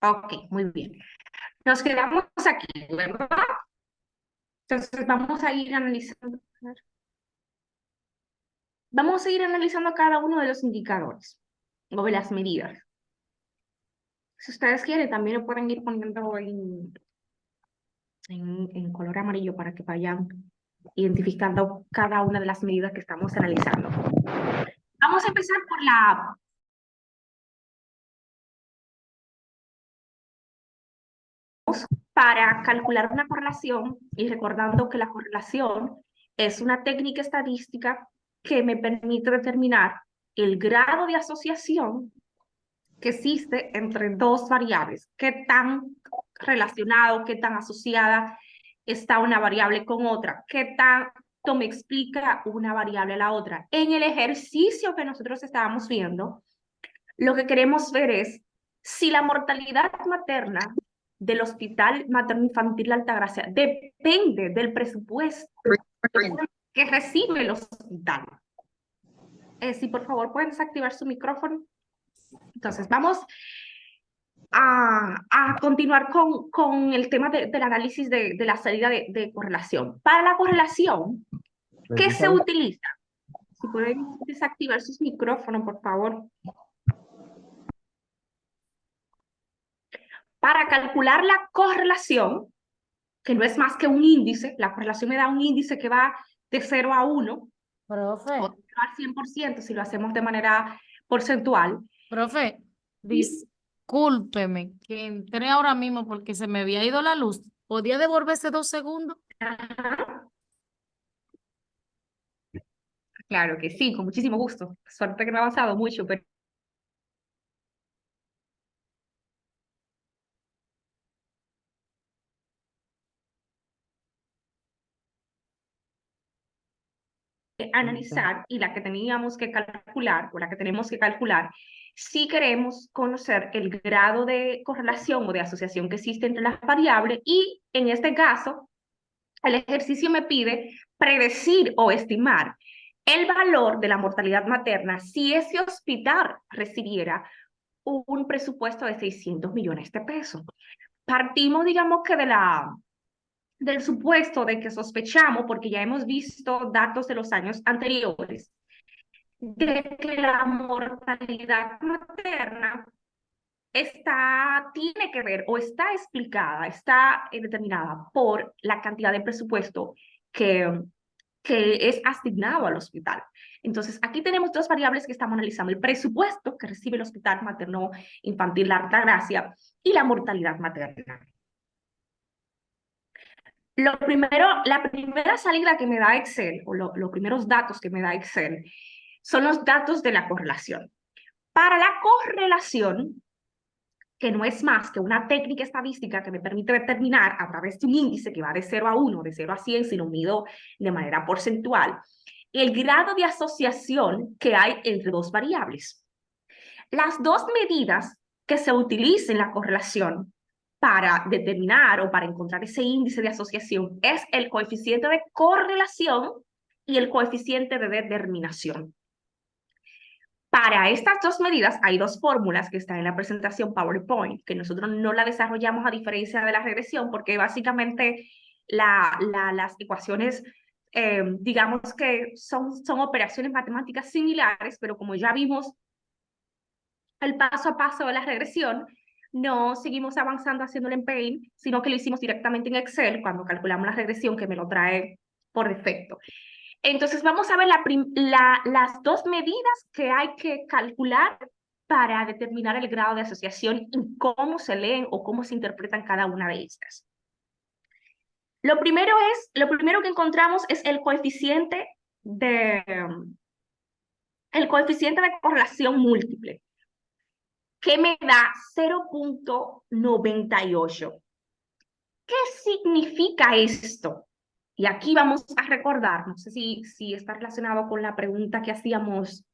Ok, muy bien. Nos quedamos aquí, ¿verdad? Entonces vamos a ir analizando cada uno de los indicadores o de las medidas. Si ustedes quieren, también lo pueden ir poniendo en color amarillo para que vayan identificando cada una de las medidas que estamos analizando. Vamos a empezar por para calcular una correlación y recordando que la correlación es una técnica estadística que me permite determinar el grado de asociación que existe entre dos variables, qué tan relacionado, qué tan asociada está una variable con otra, qué tanto me explica una variable a la otra. En el ejercicio que nosotros estábamos viendo, lo que queremos ver es si la mortalidad materna del Hospital Materno Infantil La Altagracia depende del presupuesto que recibe el hospital. Si por favor pueden desactivar su micrófono. Entonces vamos a continuar con el tema del análisis de la salida de correlación. Para la correlación, ¿qué se utiliza? Si pueden desactivar sus micrófonos, por favor. Para calcular la correlación, que no es más que un índice, la correlación me da un índice que va de 0 a 1, Profe, o de 0 al 100% si lo hacemos de manera porcentual. profe, discúlpeme que entré ahora mismo porque se me había ido la luz. ¿Podía devolverse 2 segundos? Claro que sí, con muchísimo gusto. Suerte que no ha avanzado mucho, pero analizar y la que teníamos que calcular, o la que tenemos que calcular, si queremos conocer el grado de correlación o de asociación que existe entre las variables y en este caso, el ejercicio me pide predecir o estimar el valor de la mortalidad materna si ese hospital recibiera un presupuesto de 600 millones de pesos. Partimos, digamos que del supuesto de que sospechamos, porque ya hemos visto datos de los años anteriores, de que la mortalidad materna tiene que ver o está explicada, está determinada por la cantidad de presupuesto que, que es asignado al hospital. Entonces, aquí tenemos dos variables que estamos analizando: el presupuesto que recibe el Hospital Materno Infantil La Altagracia y la mortalidad materna. La primera salida que me da Excel, o los primeros datos que me da Excel, son los datos de la correlación. Para la correlación, que no es más que una técnica estadística que me permite determinar a través de un índice que va de 0 a 1, de 0 a 100, si lo mido de manera porcentual, el grado de asociación que hay entre dos variables. Las dos medidas que se utilizan en la correlación para determinar o para encontrar ese índice de asociación es el coeficiente de correlación y el coeficiente de determinación. Para estas dos medidas hay dos fórmulas que están en la presentación PowerPoint, que nosotros no la desarrollamos a diferencia de la regresión, porque básicamente las ecuaciones, digamos que son operaciones matemáticas similares, pero como ya vimos el paso a paso de la regresión, no seguimos avanzando haciéndolo en Paint, sino que lo hicimos directamente en Excel cuando calculamos la regresión, que me lo trae por defecto. Entonces vamos a ver las dos medidas que hay que calcular para determinar el grado de asociación y cómo se leen o cómo se interpretan cada una de estas. Lo primero que encontramos es el coeficiente de correlación múltiple, que me da 0.98. ¿Qué significa esto? Y aquí vamos a recordar, no sé si está relacionado con la pregunta que hacíamos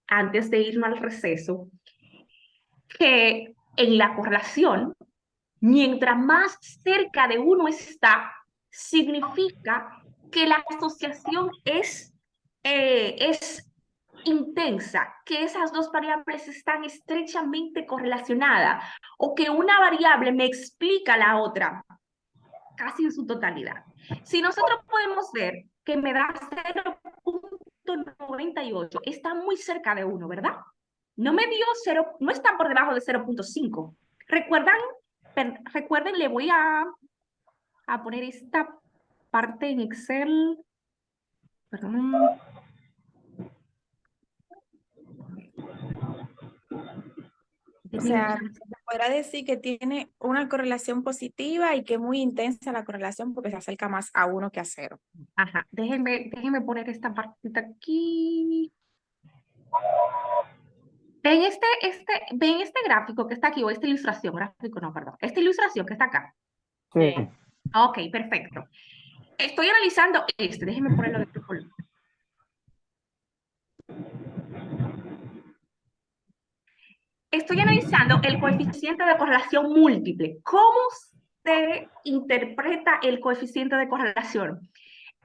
antes de irnos al receso, que en la correlación, mientras más cerca de uno está, significa que la asociación es intensa, que esas dos variables están estrechamente correlacionadas o que una variable me explica la otra casi en su totalidad. Si nosotros podemos ver que me da 0.98, está muy cerca de 1, ¿verdad? No me dio 0, no está por debajo de 0.5. Recuerden, le voy a poner esta parte en Excel. Perdón. O sea, se podrá decir que tiene una correlación positiva y que es muy intensa la correlación porque se acerca más a 1 que a 0. Ajá, déjenme poner esta partita aquí. Ven este gráfico que está aquí, o esta ilustración, gráfico no, perdón, esta ilustración que está acá. Sí. Ok, perfecto. Estoy analizando déjenme ponerlo de este color. Estoy analizando el coeficiente de correlación múltiple. ¿Cómo se interpreta el coeficiente de correlación?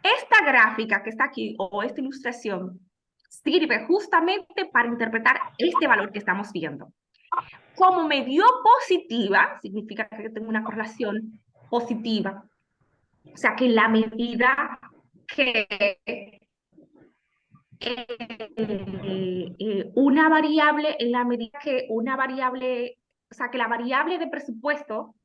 Esta gráfica que está aquí, o esta ilustración, sirve justamente para interpretar este valor que estamos viendo. Como me dio positiva, significa que tengo una correlación positiva. O sea, que la medida que una variable, en la medida que una variable, o sea, que la variable de presupuesto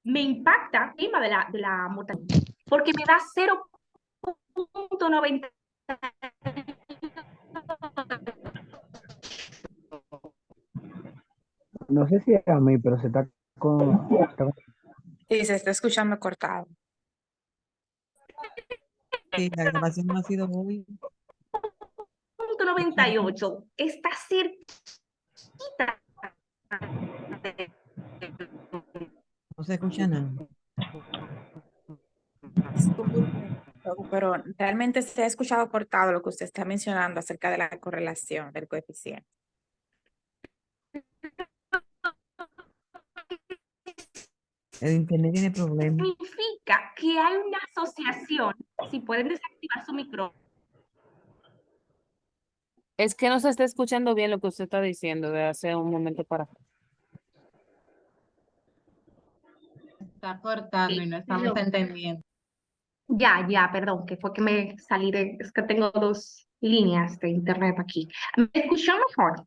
me impacta encima de la mortalidad, porque me da 0.90. No sé si es a mí, pero se está con... Sí, se está escuchando cortado. Sí, la grabación no ha sido muy... 98 está cerquita. No se escucha nada. Pero realmente se ha escuchado cortado lo que usted está mencionando acerca de la correlación del coeficiente. El internet tiene problemas. Significa que hay una asociación. Si pueden desactivar su micrófono. Es que no se está escuchando bien lo que usted está diciendo de hace un momento para acá. Está cortando y no estamos entendiendo. Ya, perdón, que fue que me salí es que tengo dos líneas de internet aquí. ¿Me escuchó mejor?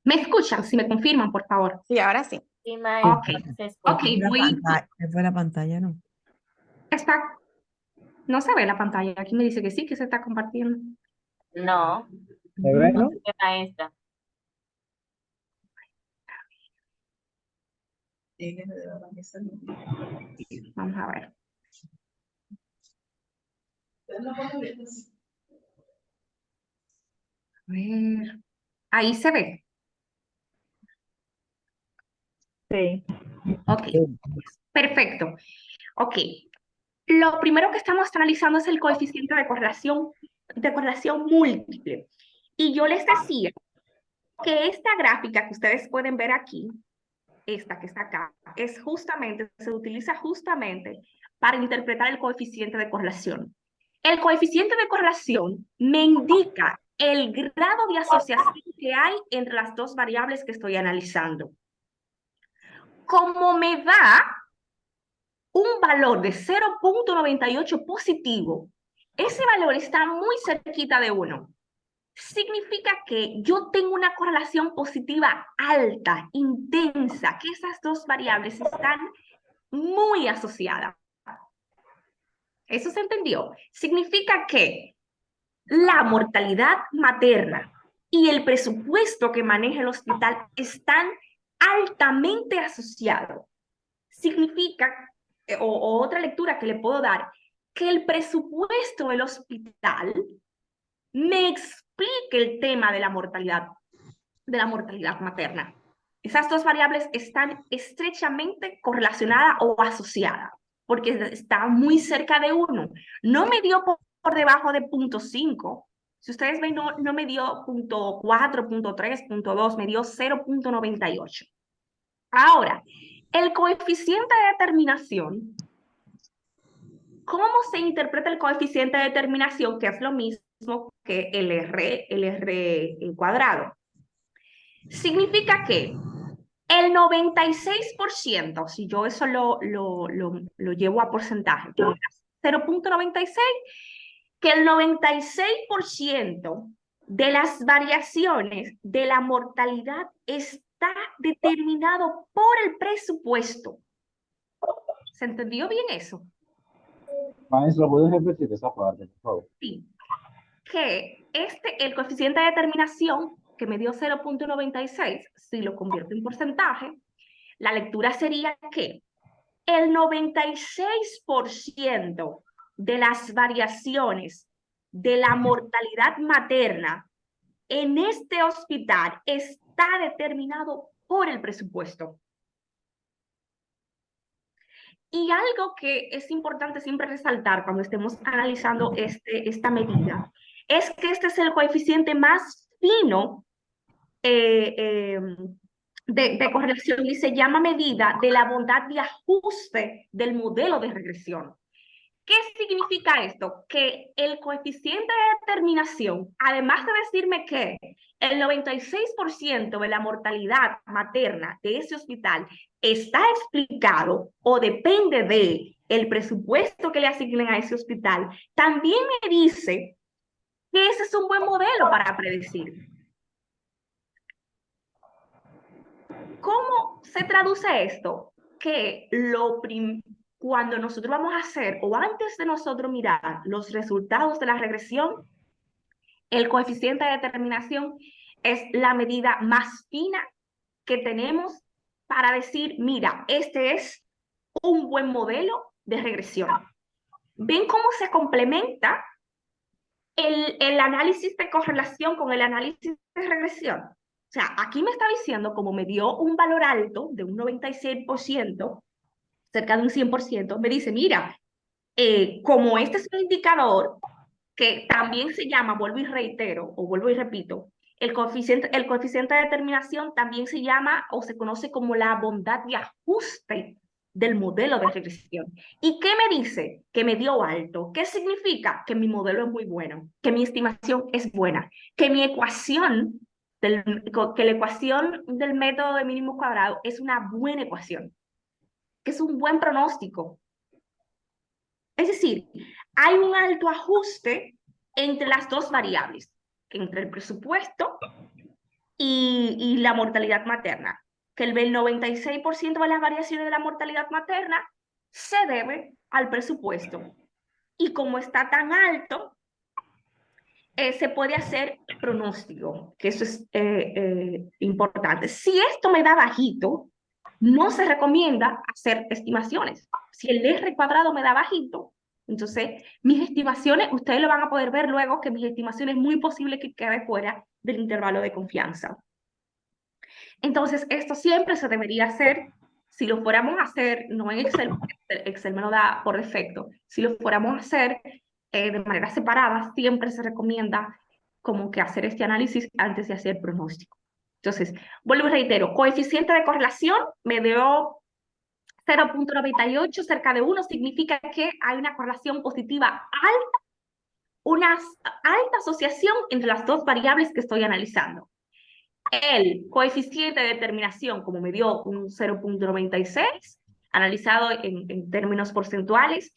¿Me escuchan? Si me confirman, por favor. Sí, ahora sí. Sí, May, Ok, se escucha. ok, Se fue la pantalla, ¿no? no se ve la pantalla. Aquí me dice que sí, que se está compartiendo. No, ¿Se ve, no no? se ve, maestra. Vamos a ver. A ver. Ahí se ve. Sí. Ok, perfecto. Ok. Lo primero que estamos analizando es el coeficiente de correlación múltiple. Y yo les decía que esta gráfica que ustedes pueden ver aquí, esta que está acá, se utiliza justamente para interpretar el coeficiente de correlación. El coeficiente de correlación me indica el grado de asociación que hay entre las dos variables que estoy analizando. Como me da un valor de 0.98 positivo, ese valor está muy cerquita de 1. Significa que yo tengo una correlación positiva alta, intensa, que esas dos variables están muy asociadas. ¿Eso se entendió? Significa que la mortalidad materna y el presupuesto que maneja el hospital están altamente asociados. Significa, o otra lectura que le puedo dar, que el presupuesto del hospital me explique el tema de la mortalidad materna. Esas dos variables están estrechamente correlacionadas o asociadas, porque está muy cerca de 1. No me dio por debajo de 0.5. Si ustedes ven, no me dio 0.4, 0.3, 0.2, me dio 0.98. Ahora, El coeficiente de determinación, ¿cómo se interpreta el coeficiente de determinación? Que es lo mismo que el R cuadrado. Significa que el 96%, si yo eso lo llevo a porcentaje, 0.96, que el 96% de las variaciones de la mortalidad está determinado por el presupuesto. ¿Se entendió bien eso? Maestro, ¿puedes repetir esa parte, por favor? Sí. Que el coeficiente de determinación, que me dio 0.96, si lo convierto en porcentaje, la lectura sería que el 96% de las variaciones de la mortalidad materna en este hospital está determinado por el presupuesto. Y algo que es importante siempre resaltar cuando estemos analizando esta medida es que este es el coeficiente más fino de correlación y se llama medida de la bondad de ajuste del modelo de regresión. ¿Qué significa esto? Que el coeficiente de determinación, además de decirme que el 96% de la mortalidad materna de ese hospital está explicado o depende de el presupuesto que le asignen a ese hospital, también me dice que ese es un buen modelo para predecir. ¿Cómo se traduce esto? Que cuando nosotros vamos a hacer, o antes de nosotros mirar los resultados de la regresión, el coeficiente de determinación es la medida más fina que tenemos para decir, mira, este es un buen modelo de regresión. ¿Ven cómo se complementa el análisis de correlación con el análisis de regresión? O sea, aquí me está diciendo, como me dio un valor alto de un 96%, cerca de un 100%, me dice, mira, como este es un indicador que también se llama, vuelvo y reitero, o vuelvo y repito, el coeficiente de determinación también se llama o se conoce como la bondad de ajuste del modelo de regresión. ¿Y qué me dice? Que me dio alto. ¿Qué significa? Que mi modelo es muy bueno, que mi estimación es buena, que mi ecuación, que la ecuación del método de mínimo cuadrado es una buena ecuación, que es un buen pronóstico. Es decir, hay un alto ajuste entre las dos variables, entre el presupuesto y la mortalidad materna, que el 96% de las variaciones de la mortalidad materna se debe al presupuesto. Y como está tan alto, se puede hacer pronóstico, que eso es importante. Si esto me da bajito, no se recomienda hacer estimaciones. Si el R cuadrado me da bajito, entonces mis estimaciones, ustedes lo van a poder ver luego que mis estimaciones es muy posible que quede fuera del intervalo de confianza. Entonces, esto siempre se debería hacer, si lo fuéramos a hacer, no en Excel, Excel me lo da por defecto, si lo fuéramos a hacer de manera separada, siempre se recomienda como que hacer este análisis antes de hacer pronóstico. Entonces, vuelvo y reitero, coeficiente de correlación me dio 0.98, cerca de 1, significa que hay una correlación positiva alta, una alta asociación entre las dos variables que estoy analizando. El coeficiente de determinación, como me dio un 0.96, analizado en términos porcentuales,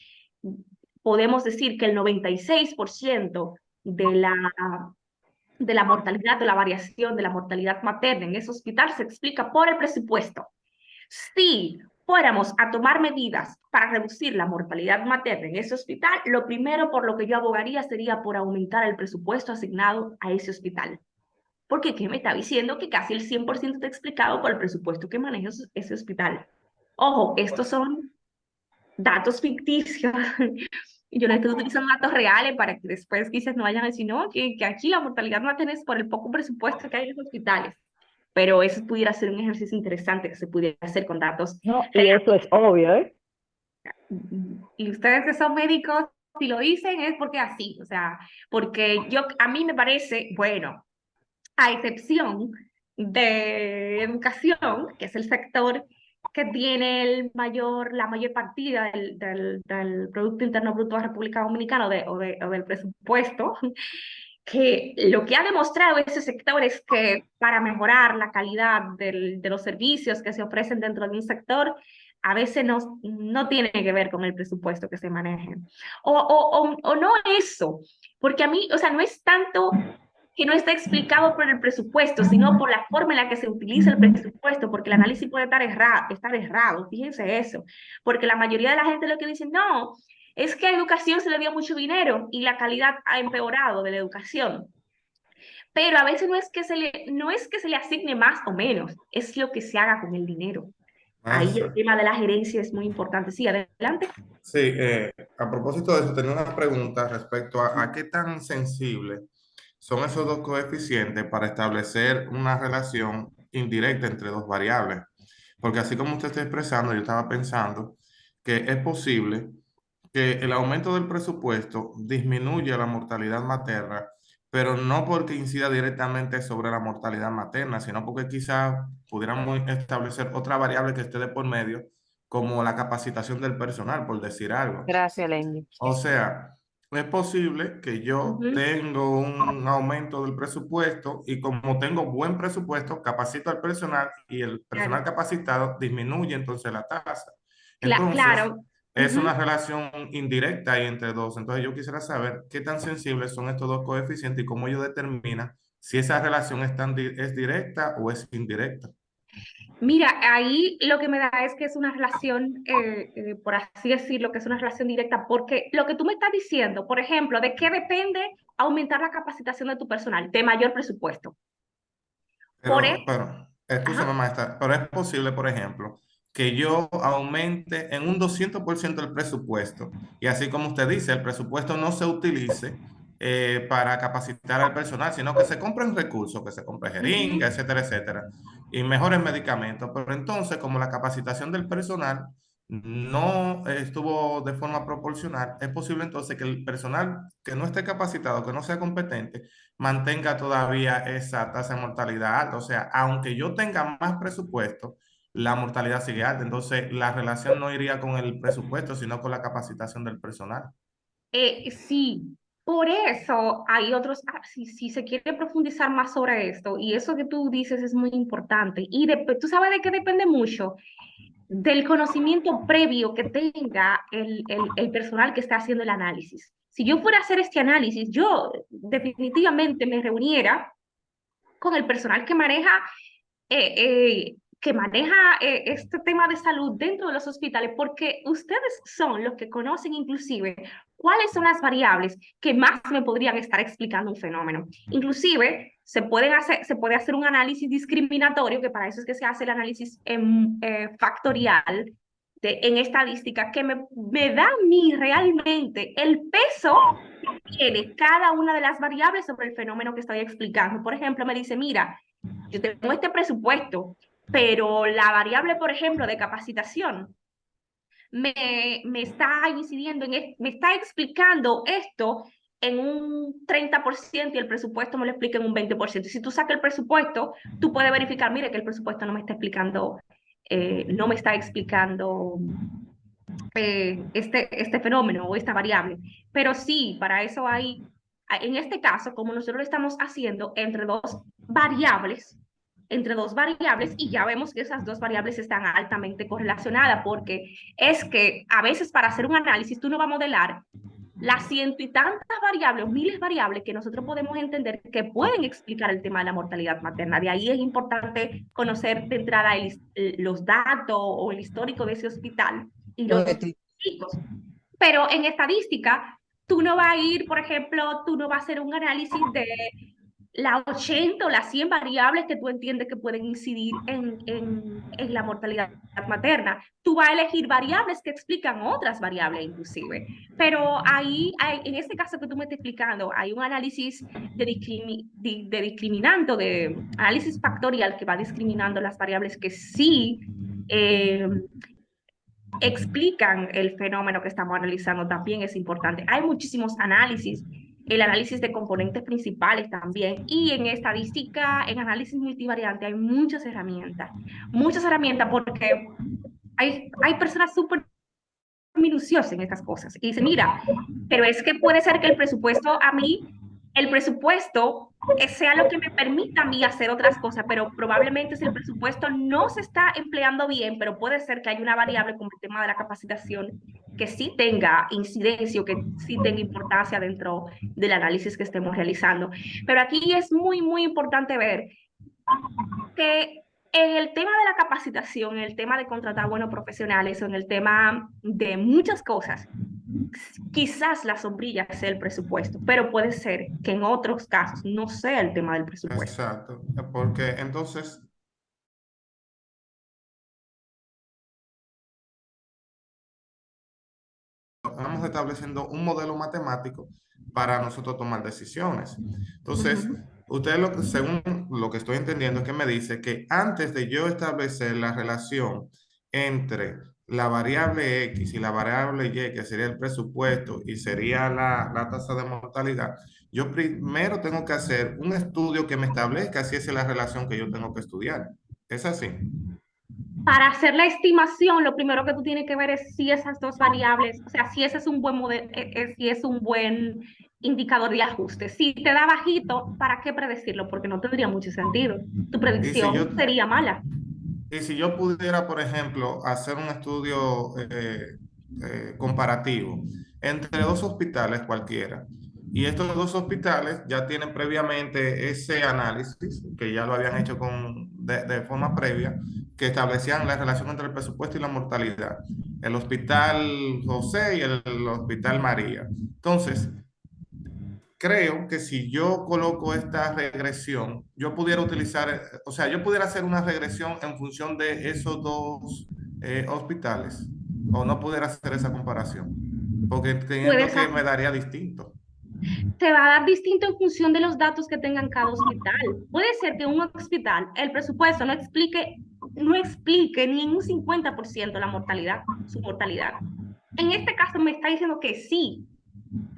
podemos decir que el 96% de la mortalidad, de la variación de la mortalidad materna en ese hospital se explica por el presupuesto. Si fuéramos a tomar medidas para reducir la mortalidad materna en ese hospital, lo primero por lo que yo abogaría sería por aumentar el presupuesto asignado a ese hospital. Porque ¿qué me está diciendo? Que casi el 100% está explicado por el presupuesto que maneja ese hospital. Ojo, estos son datos ficticios. Yo no estoy utilizando datos reales para que después quizás no vayan a decir, no, que aquí la mortalidad materna es por el poco presupuesto que hay en los hospitales. Pero eso pudiera ser un ejercicio interesante que se pudiera hacer con datos. No, y eso es obvio, ¿eh? Y ustedes que son médicos, si lo dicen es porque así, o sea, porque a mí me parece, bueno, a excepción de educación, que es el sector que tiene la mayor partida del Producto Interno Bruto de República Dominicana o del presupuesto, que lo que ha demostrado ese sector es que para mejorar la calidad de los servicios que se ofrecen dentro de un sector, a veces no tiene que ver con el presupuesto que se maneje. O no eso, porque a mí, o sea, no es tanto que no está explicado por el presupuesto, sino por la forma en la que se utiliza el presupuesto, porque el análisis puede estar errado, fíjense eso, porque la mayoría de la gente lo que dice, no, es que a educación se le dio mucho dinero y la calidad ha empeorado de la educación. Pero a veces no es que se le asigne más o menos, es lo que se haga con el dinero. Ahí el tema de la gerencia es muy importante. Sí, adelante. Sí, a propósito de eso, tenía una pregunta respecto a qué tan sensible son esos dos coeficientes para establecer una relación indirecta entre dos variables. Porque así como usted está expresando, yo estaba pensando que es posible que el aumento del presupuesto disminuya la mortalidad materna, pero no porque incida directamente sobre la mortalidad materna, sino porque quizás pudiéramos establecer otra variable que esté de por medio, como la capacitación del personal, por decir algo. Gracias, Lenny. O sea, es posible que yo tengo un aumento del presupuesto y como tengo buen presupuesto, capacito al personal y el personal capacitado disminuye entonces la tasa. Entonces, Claro. es una relación indirecta ahí entre dos. Entonces, yo quisiera saber qué tan sensibles son estos dos coeficientes y cómo ellos determinan si esa relación es directa o es indirecta. Mira, ahí lo que me da es que es una relación, por así decirlo, que es una relación directa, porque lo que tú me estás diciendo, por ejemplo, ¿de qué depende aumentar la capacitación de tu personal? De mayor presupuesto. Escúchame, maestra, pero es posible, por ejemplo, que yo aumente en un 200% el presupuesto y así como usted dice, el presupuesto no se utilice para capacitar al personal, sino que se compren recursos, que se compre jeringa, etcétera, etcétera, y mejores medicamentos. Pero entonces, como la capacitación del personal no estuvo de forma proporcional, es posible entonces que el personal que no esté capacitado, que no sea competente, mantenga todavía esa tasa de mortalidad alta. O sea, aunque yo tenga más presupuesto, la mortalidad sigue alta. Entonces, la relación no iría con el presupuesto, sino con la capacitación del personal. Sí, por eso hay otros, si se quiere profundizar más sobre esto, y eso que tú dices es muy importante, y tú sabes de qué depende mucho, del conocimiento previo que tenga el personal que está haciendo el análisis. Si yo fuera a hacer este análisis, yo definitivamente me reuniera con el personal que maneja este tema de salud dentro de los hospitales, porque ustedes son los que conocen inclusive cuáles son las variables que más me podrían estar explicando un fenómeno. Inclusive se puede hacer un análisis discriminatorio, que para eso es que se hace el análisis factorial en estadística, que me da a mí realmente el peso que tiene cada una de las variables sobre el fenómeno que estoy explicando. Por ejemplo, me dice, mira, yo tengo este presupuesto, pero la variable, por ejemplo, de capacitación me está incidiendo, me está explicando esto en un 30% y el presupuesto me lo explica en un 20%. Si tú sacas el presupuesto, tú puedes verificar, mire, que el presupuesto no me está explicando, no me está explicando este fenómeno o esta variable. Pero sí, para eso hay, en este caso, como nosotros lo estamos haciendo entre dos variables, y ya vemos que esas dos variables están altamente correlacionadas, porque es que a veces para hacer un análisis tú no vas a modelar las ciento y tantas variables, miles de variables que nosotros podemos entender que pueden explicar el tema de la mortalidad materna. De ahí es importante conocer de entrada los datos o el histórico de ese hospital y los chicos. Pero en estadística, tú no vas a ir, por ejemplo, tú no vas a hacer un análisis de las 80 o las 100 variables que tú entiendes que pueden incidir en la mortalidad materna. Tú vas a elegir variables que explican otras variables inclusive. Pero ahí, en este caso que tú me estás explicando, hay un análisis de discriminando, de análisis factorial que va discriminando las variables que sí explican el fenómeno que estamos analizando. También es importante. Hay muchísimos análisis el análisis de componentes principales también. Y en estadística, en análisis multivariante, hay muchas herramientas porque hay personas súper minuciosas en estas cosas. Y dicen, mira, pero es que puede ser que el presupuesto sea lo que me permita a mí hacer otras cosas, pero probablemente si el presupuesto no se está empleando bien, pero puede ser que haya una variable como el tema de la capacitación que sí tenga incidencia o que sí tenga importancia dentro del análisis que estemos realizando. Pero aquí es muy, muy importante ver que en el tema de la capacitación, en el tema de contratar buenos profesionales o en el tema de muchas cosas, quizás la sombrilla sea el presupuesto, pero puede ser que en otros casos no sea el tema del presupuesto. Exacto, porque entonces vamos estableciendo un modelo matemático para nosotros tomar decisiones. Entonces, usted, según lo que estoy entendiendo, es que me dice que antes de yo establecer la relación entre la variable X y la variable Y, que sería el presupuesto y sería la tasa de mortalidad, yo primero tengo que hacer un estudio que me establezca si esa es la relación que yo tengo que estudiar. ¿Es así? Para hacer la estimación, lo primero que tú tienes que ver es si esas dos variables, o sea, si ese es un buen modelo, si es un buen indicador de ajuste. Si te da bajito, ¿para qué predecirlo? Porque no tendría mucho sentido. Tu predicción sería mala. Y si yo pudiera, por ejemplo, hacer un estudio comparativo entre dos hospitales cualquiera, y estos dos hospitales ya tienen previamente ese análisis, que ya lo habían hecho de forma previa, que establecían la relación entre el presupuesto y la mortalidad. El Hospital José y el Hospital María. Entonces, creo que si yo coloco esta regresión, yo pudiera utilizar, o sea, yo pudiera hacer una regresión en función de esos dos hospitales, o no pudiera hacer esa comparación, porque entiendo que me daría distinto. Te va a dar distinto en función de los datos que tengan cada hospital. Puede ser que un hospital, el presupuesto no explique ni en un 50% la mortalidad, su mortalidad. En este caso me está diciendo que sí,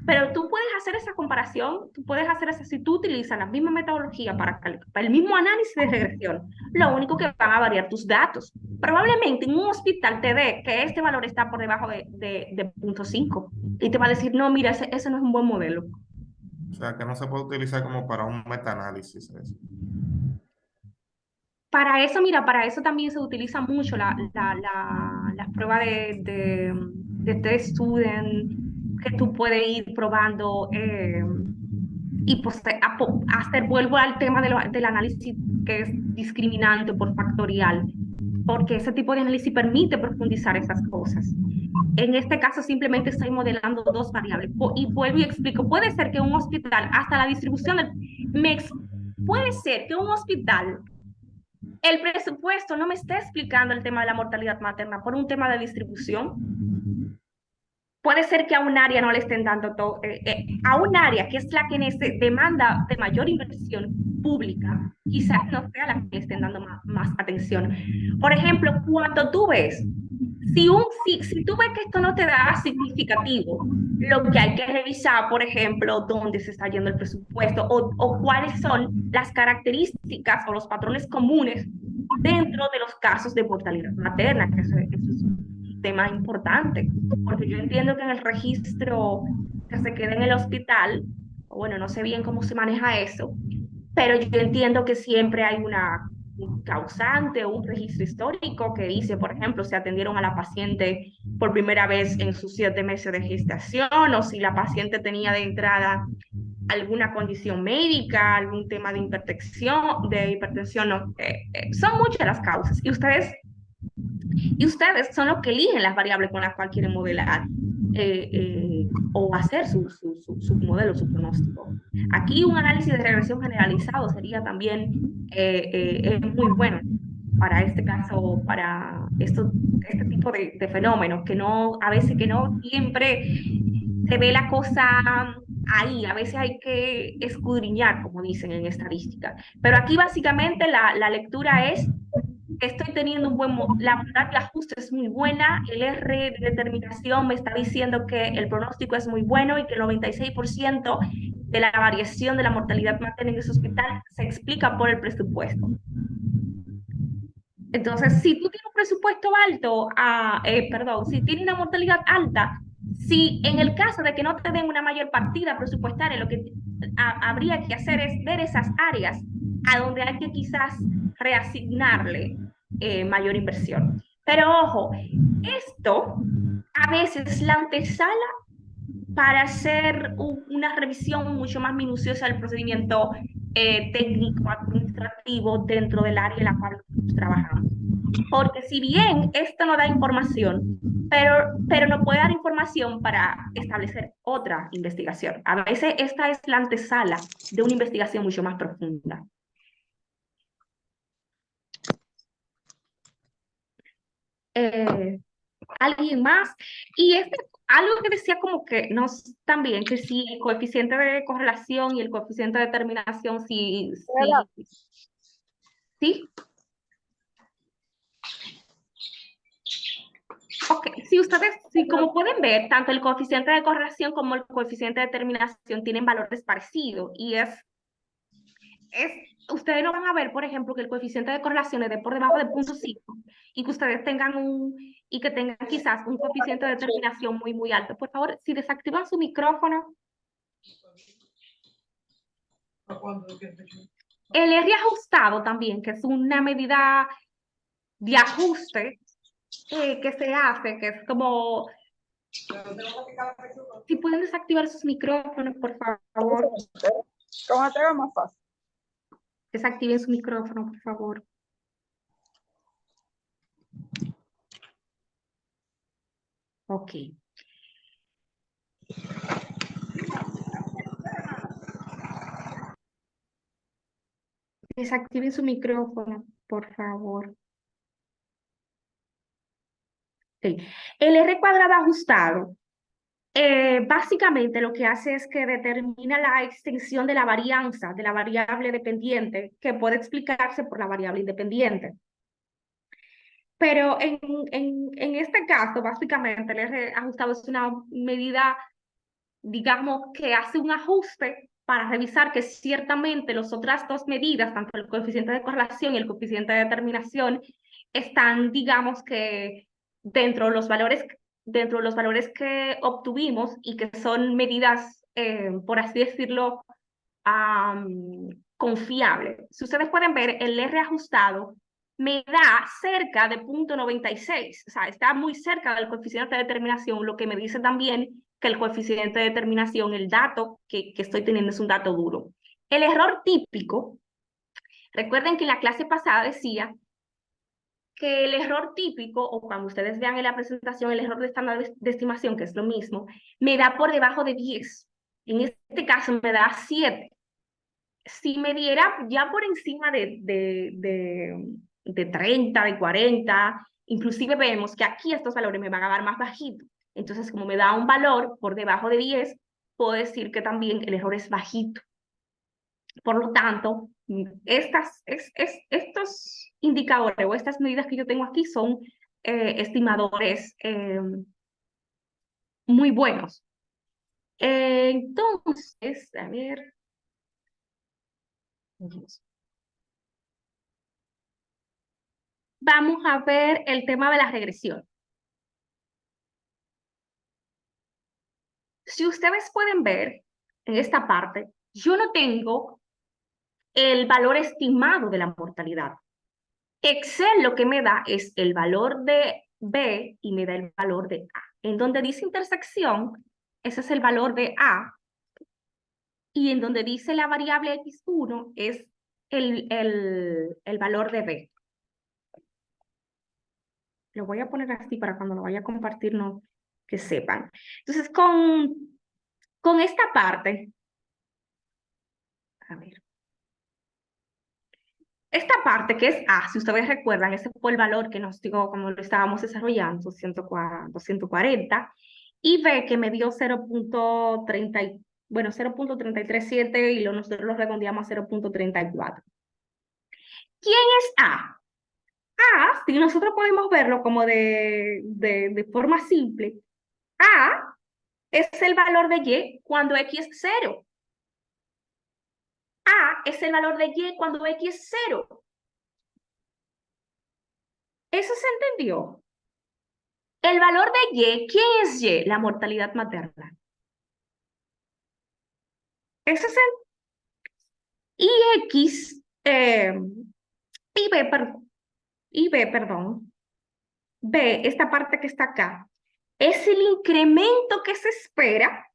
pero tú puedes hacer esa comparación, si tú utilizas la misma metodología para el mismo análisis de regresión, lo único que van a variar tus datos. Probablemente en un hospital te dé que este valor está por debajo de 0.5 y te va a decir, no, mira, ese no es un buen modelo. O sea, que no se puede utilizar como para un metaanálisis eso. Para eso también se utiliza mucho la prueba de test student, que tú puedes ir probando y pues vuelvo al tema del análisis que es discriminante por factorial, porque ese tipo de análisis permite profundizar esas cosas. En este caso simplemente estoy modelando dos variables y vuelvo y explico, puede ser que un hospital, hasta la distribución puede ser que un hospital, el presupuesto no me esté explicando el tema de la mortalidad materna por un tema de distribución. Puede ser que a un área no le estén dando todo, a un área que es la que demanda de mayor inversión pública, quizás no sea la que le estén dando más atención. Por ejemplo, cuando tú ves, si tú ves que esto no te da significativo, lo que hay que revisar, por ejemplo, dónde se está yendo el presupuesto o cuáles son las características o los patrones comunes dentro de los casos de mortalidad materna, que eso es un tema importante, porque yo entiendo que en el registro que se queda en el hospital, bueno, no sé bien cómo se maneja eso, pero yo entiendo que siempre hay un causante o un registro histórico que dice, por ejemplo, si atendieron a la paciente por primera vez en sus 7 meses de gestación o si la paciente tenía de entrada alguna condición médica, algún tema de hipertensión, no, son muchas las causas y ustedes son los que eligen las variables con las cuales quieren modelar o hacer su modelo, su pronóstico. Aquí un análisis de regresión generalizado sería también muy bueno para este caso, para este tipo de fenómenos, a veces que no siempre se ve la cosa ahí, a veces hay que escudriñar, como dicen en estadística. Pero aquí básicamente la lectura es: estoy teniendo la verdad de ajuste es muy buena, el R de determinación me está diciendo que el pronóstico es muy bueno y que el 96% de la variación de la mortalidad materna en ese hospital se explica por el presupuesto. Entonces, si tú tienes un presupuesto alto, perdón, si tienes una mortalidad alta, si en el caso de que no te den una mayor partida presupuestaria, lo que habría que hacer es ver esas áreas a donde hay que quizás reasignarle mayor inversión. Pero ojo, esto a veces es la antesala para hacer una revisión mucho más minuciosa del procedimiento técnico, administrativo dentro del área en la cual estamos trabajando. Porque si bien esto no da información, pero no puede dar información para establecer otra investigación. A veces esta es la antesala de una investigación mucho más profunda. ¿Alguien más? Y algo que decía como que también, que si el coeficiente de correlación y el coeficiente de determinación, sí. Ok, si como pueden ver, tanto el coeficiente de correlación como el coeficiente de determinación tienen valores parecidos y ustedes no van a ver, por ejemplo, que el coeficiente de correlación es de por debajo de 0.5 y que ustedes tengan quizás un coeficiente de determinación muy, muy alto. Por favor, si desactivan su micrófono. El R ajustado también, que es una medida de ajuste que se hace, que es como... Si pueden desactivar sus micrófonos, por favor. ¿Cómo te va más fácil? Desactiven su micrófono, por favor. Ok. Desactiven su micrófono, por favor. Sí. El R cuadrado ajustado, básicamente lo que hace es que determina la extensión de la varianza de la variable dependiente, que puede explicarse por la variable independiente. Pero en este caso, básicamente, el R ajustado es una medida, digamos, que hace un ajuste para revisar que ciertamente las otras dos medidas, tanto el coeficiente de correlación y el coeficiente de determinación, están, digamos, que dentro de los valores que obtuvimos y que son medidas, por así decirlo, confiables. Si ustedes pueden ver, el R ajustado me da cerca de 0.96, o sea, está muy cerca del coeficiente de determinación, lo que me dice también que el coeficiente de determinación, el dato que estoy teniendo es un dato duro. El error típico, recuerden que en la clase pasada decía que el error típico, o cuando ustedes vean en la presentación el error de estándar de estimación, que es lo mismo, me da por debajo de 10. En este caso me da 7. Si me diera ya por encima de 30, de 40, inclusive vemos que aquí estos valores me van a dar más bajito. Entonces, como me da un valor por debajo de 10, puedo decir que también el error es bajito. Por lo tanto, estos indicadores o estas medidas que yo tengo aquí son estimadores muy buenos. Entonces, a ver. Vamos a ver el tema de la regresión. Si ustedes pueden ver en esta parte, yo no tengo el valor estimado de la mortalidad. Excel lo que me da es el valor de B y me da el valor de A. En donde dice intersección, ese es el valor de A. Y en donde dice la variable X1 es el valor de B. Lo voy a poner así para cuando lo vaya a compartir, no, que sepan. Entonces, con esta parte, a ver. Esta parte que es A, si ustedes recuerdan, ese fue el valor que nos dio como lo estábamos desarrollando, 240, y B que me dio 0.337 y nosotros lo redondeamos a 0.34. ¿Quién es A? A, si nosotros podemos verlo como de forma simple, A es el valor de Y cuando X es 0. A es el valor de Y cuando X es 0. ¿Eso se entendió? El valor de Y, ¿quién es Y? La mortalidad materna. Ese es el... Y X, y B, perdón, B, esta parte que está acá, es el incremento que se espera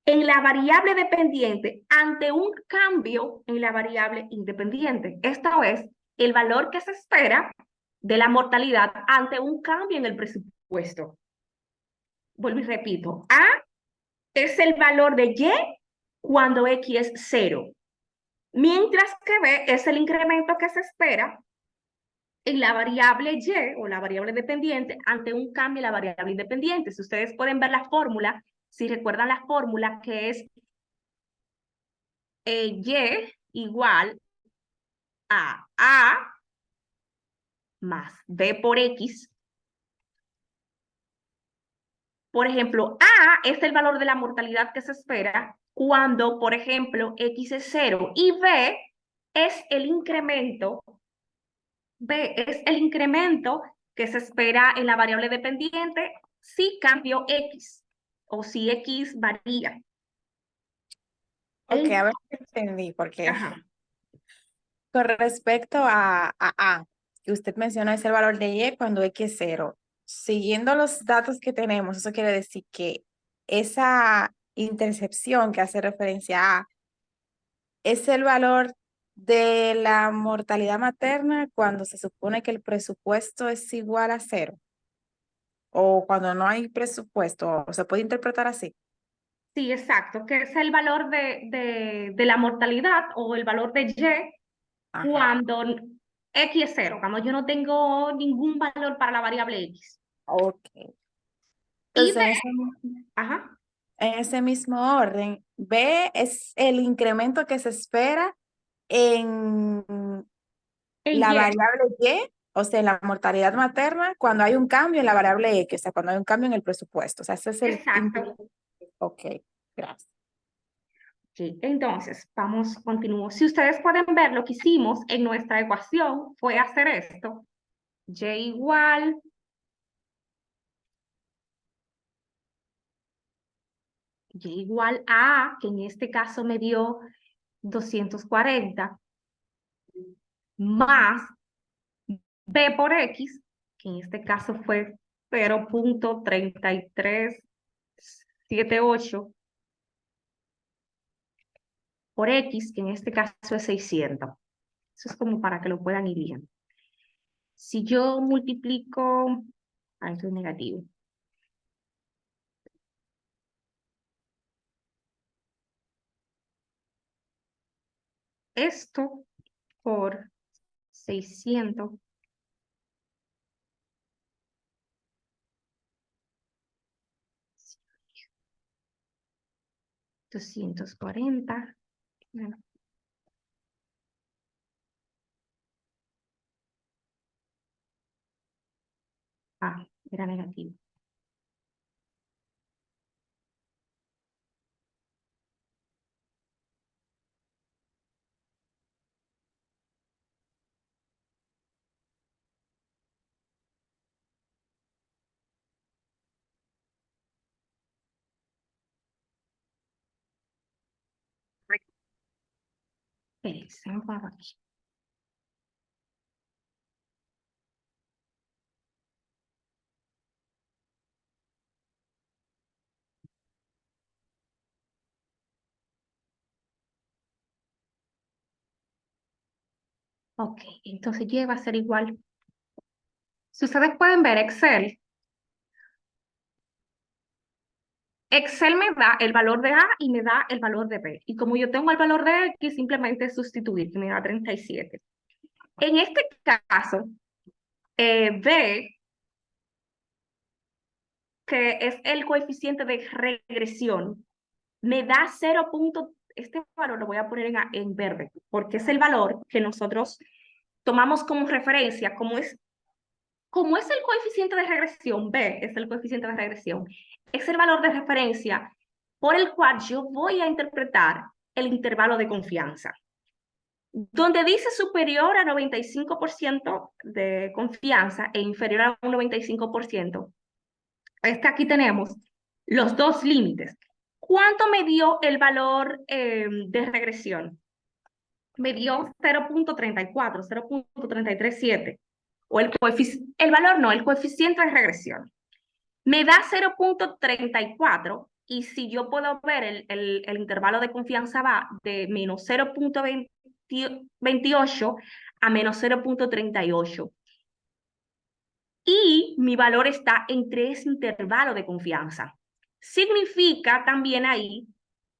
en la variable dependiente ante un cambio en la variable independiente. Esto es el valor que se espera de la mortalidad ante un cambio en el presupuesto. Vuelvo y repito, A es el valor de Y cuando X es 0, mientras que B es el incremento que se espera en la variable Y o la variable dependiente ante un cambio en la variable independiente. Si ustedes pueden ver la fórmula, si recuerdan la fórmula que es Y igual a A más B por X. Por ejemplo, A es el valor de la mortalidad que se espera cuando, por ejemplo, X es 0 y B es el incremento que se espera en la variable dependiente si cambio X o si X varía. Ok, a ver si entendí, porque Ajá. con respecto a, que usted mencionó es el valor de Y cuando X es 0. Siguiendo los datos que tenemos, eso quiere decir que esa intercepción que hace referencia a es el valor de la mortalidad materna cuando se supone que el presupuesto es igual a 0 o cuando no hay presupuesto, se puede interpretar así. Sí, exacto, que es el valor de la mortalidad o el valor de Y Ajá. cuando X es 0, cuando yo no tengo ningún valor para la variable X. Ok. Y Entonces, B, ajá, en ese mismo orden, B es el incremento que se espera en en la Y, variable Y, o sea, en la mortalidad materna, cuando hay un cambio en la variable X, o sea, cuando hay un cambio en el presupuesto. O sea, ese es el... exacto. Ok, gracias. Okay. Entonces, continúo. Si ustedes pueden ver, lo que hicimos en nuestra ecuación fue hacer esto. Y igual a A, que en este caso me dio 240, más B por X, que en este caso fue 0.3378 por X, que en este caso es 600. Eso es como para que lo puedan ir viendo. Si yo multiplico, esto es negativo. Esto por 600. 240. Bueno. Era negativo. Espérense, vamos para aquí. Ok, entonces Y va a ser igual. Si ustedes pueden ver Excel me da el valor de A y me da el valor de B. Y como yo tengo el valor de X, simplemente sustituir, que me da 37. En este caso, B, que es el coeficiente de regresión, me da 0. Este valor lo voy a poner en verde, porque es el valor que nosotros tomamos como referencia, como es el coeficiente de regresión, B es el coeficiente de regresión, es el valor de referencia por el cual yo voy a interpretar el intervalo de confianza. Donde dice superior a 95% de confianza e inferior a un 95%, es que aquí tenemos los dos límites. ¿Cuánto me dio el valor de regresión? Me dio 0.34, 0.337. O el valor no, el coeficiente de regresión. Me da 0.34 y si yo puedo ver el intervalo de confianza va de menos 0.28 a menos 0.38. Y mi valor está entre ese intervalo de confianza. Significa también ahí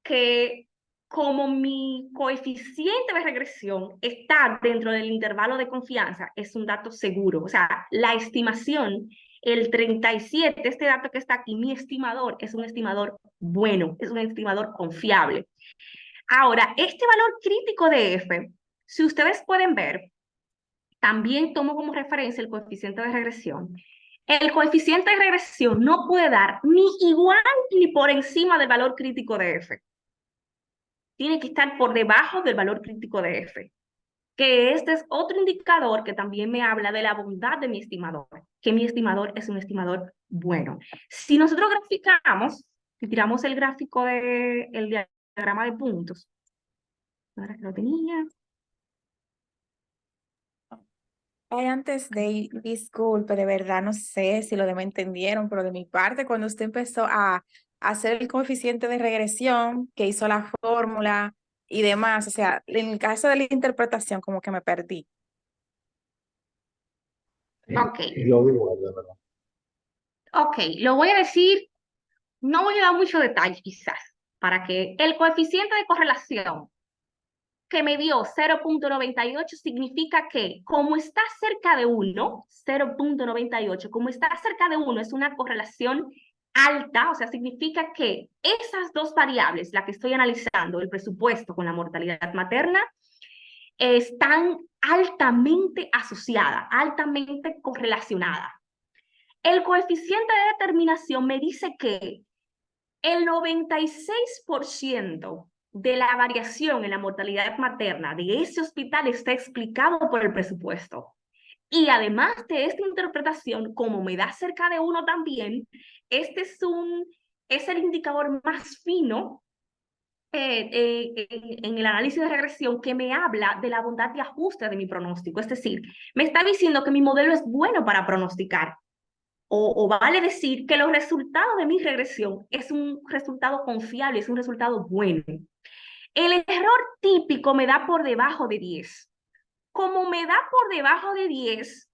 que como mi coeficiente de regresión está dentro del intervalo de confianza, es un dato seguro. O sea, la estimación, el 37, este dato que está aquí, mi estimador, es un estimador bueno, es un estimador confiable. Ahora, este valor crítico de F, si ustedes pueden ver, también tomo como referencia el coeficiente de regresión. El coeficiente de regresión no puede dar ni igual ni por encima del valor crítico de F. Tiene que estar por debajo del valor crítico de F. Que este es otro indicador que también me habla de la bondad de mi estimador, que mi estimador es un estimador bueno. Si nosotros graficamos, si tiramos el gráfico del diagrama de puntos, ahora que lo tenía. Ay, antes de ir, disculpe, de verdad no sé si lo demás entendieron, pero de mi parte, cuando usted empezó a hacer el coeficiente de regresión, que hizo la fórmula y demás, o sea, en el caso de la interpretación, como que me perdí. Ok, Yo digo, de verdad. ok, lo voy a decir, no voy a dar mucho detalle quizás, para que el coeficiente de correlación que me dio 0.98 significa que como está cerca de 1, 0.98, como está cerca de 1 es una correlación alta, o sea, significa que esas dos variables, la que estoy analizando, el presupuesto con la mortalidad materna, están altamente asociadas, altamente correlacionadas. El coeficiente de determinación me dice que el 96% de la variación en la mortalidad materna de ese hospital está explicado por el presupuesto. Y además de esta interpretación, como me da cerca de 1 también, este es el indicador más fino en el análisis de regresión que me habla de la bondad de ajuste de mi pronóstico. Es decir, me está diciendo que mi modelo es bueno para pronosticar. O vale decir que los resultados de mi regresión es un resultado confiable, es un resultado bueno. El error típico me da por debajo de 10. Como me da por debajo de 10,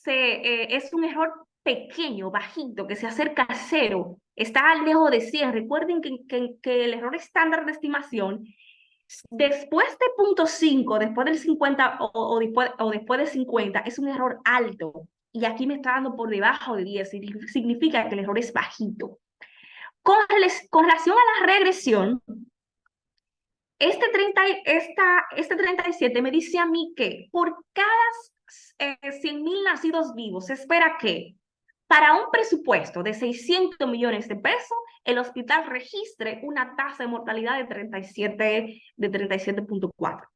es un error pequeño, bajito, que se acerca a 0, está lejos de 100. Recuerden que el error estándar de estimación, después de 0.5, después del 50 o después de 50, es un error alto. Y aquí me está dando por debajo de 10, significa que el error es bajito. Con relación a la regresión, este 37 me dice a mí que por cada 100,000 nacidos vivos se espera que para un presupuesto de 600 millones de pesos, el hospital registre una tasa de mortalidad de 37.4.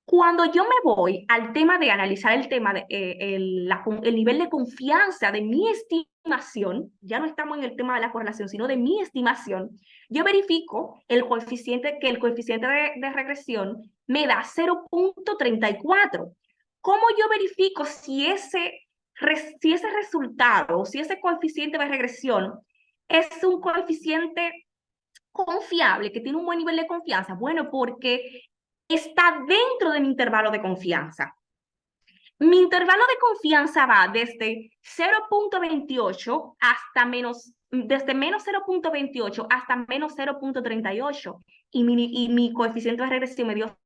Cuando yo me voy al tema de analizar el tema de el nivel de confianza de mi estimación, ya no estamos en el tema de la correlación, sino de mi estimación, yo verifico el coeficiente de regresión me da 0.34. ¿Cómo yo verifico si ese resultado, si ese coeficiente de regresión es un coeficiente confiable, que tiene un buen nivel de confianza? Bueno, porque está dentro de mi intervalo de confianza. Mi intervalo de confianza va desde 0.28 hasta desde menos 0.28 hasta menos 0.38 y mi coeficiente de regresión me dio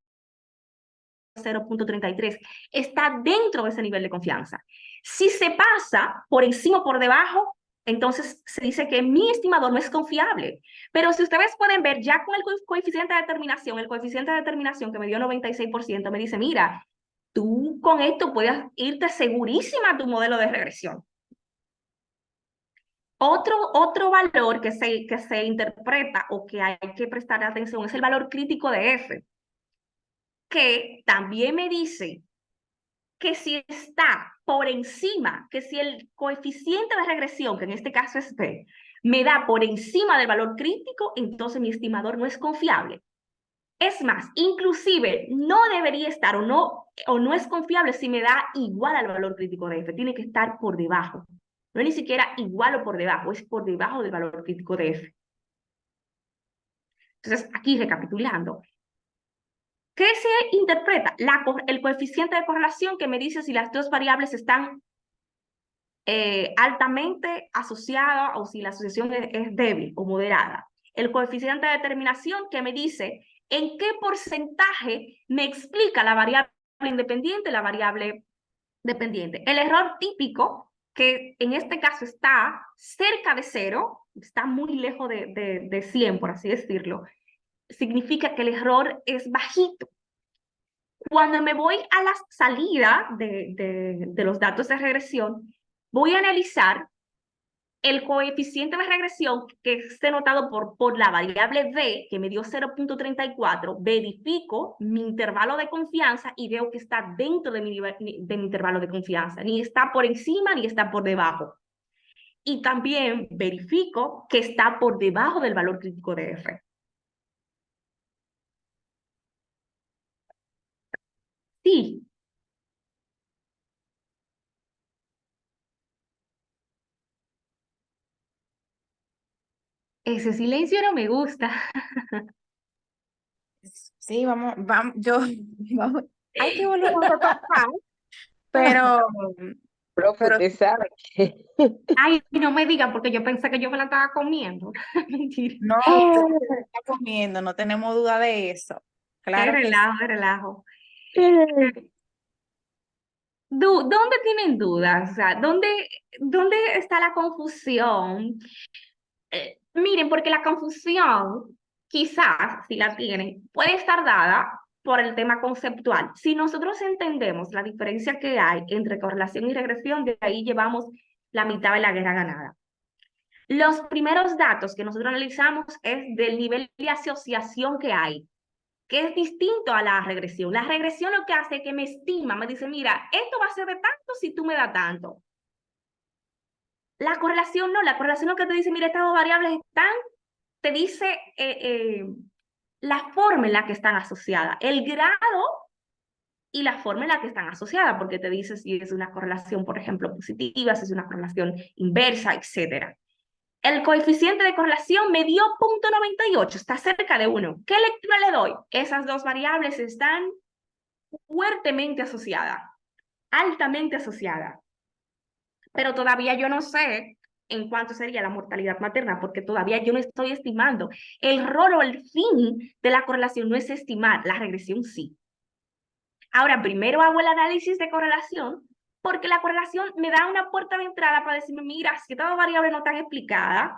0.33. Está dentro de ese nivel de confianza. Si se pasa por encima o por debajo, entonces se dice que mi estimador no es confiable. Pero si ustedes pueden ver, ya con el coeficiente de determinación, que me dio 96%, me dice, mira, tú con esto puedes irte segurísima a tu modelo de regresión. Otro valor que se interpreta o que hay que prestar atención es el valor crítico de F. que también me dice que si está por encima, que si el coeficiente de regresión, que en este caso es B, me da por encima del valor crítico, entonces mi estimador no es confiable. Es más, inclusive no debería estar o no es confiable si me da igual al valor crítico de F. Tiene que estar por debajo. No es ni siquiera igual o por debajo, es por debajo del valor crítico de F. Entonces, aquí recapitulando, ¿qué se interpreta? El coeficiente de correlación que me dice si las dos variables están altamente asociadas o si la asociación es débil o moderada. El coeficiente de determinación que me dice en qué porcentaje me explica la variable independiente y la variable dependiente. El error típico, que en este caso está cerca de 0, está muy lejos de 100, por así decirlo, significa que el error es bajito. Cuando me voy a la salida de los datos de regresión, voy a analizar el coeficiente de regresión que esté notado por la variable B, que me dio 0.34, verifico mi intervalo de confianza y veo que está dentro de mi intervalo de confianza. Ni está por encima ni está por debajo. Y también verifico que está por debajo del valor crítico de F. Sí. Ese silencio no me gusta. Sí, vamos, vamos, hay que volver a retomar, pero, Profe, pero usted sabe que... Ay, no me digan porque yo pensé que yo me la estaba comiendo. Mentira. no, usted está comiendo, no tenemos duda de eso. Claro que sí. Es relajo. ¿Dónde tienen dudas? O sea, ¿dónde está la confusión? Miren, porque la confusión, quizás, si la tienen, puede estar dada por el tema conceptual. Si nosotros entendemos la diferencia que hay entre correlación y regresión, de ahí llevamos la mitad de la guerra ganada. Los primeros datos que nosotros analizamos es del nivel de asociación que hay, que es distinto a la regresión. La regresión lo que hace es que me estima, me dice, mira, esto va a ser de tanto si tú me das tanto. La correlación no, la correlación lo que te dice, mira, estas dos variables están, te dice la forma en la que están asociadas, el grado y la forma en la que están asociadas, porque te dice si es una correlación, por ejemplo, positiva, si es una correlación inversa, etc. El coeficiente de correlación me dio 0.98, está cerca de 1. ¿Qué lectura le doy? Esas dos variables están fuertemente asociadas, altamente asociadas. Pero todavía yo no sé en cuánto sería la mortalidad materna, porque todavía yo no estoy estimando. El rol o el fin de la correlación no es estimar, la regresión sí. Ahora, primero hago el análisis de correlación, porque la correlación me da una puerta de entrada para decirme, mira, si estas dos variables no están explicadas,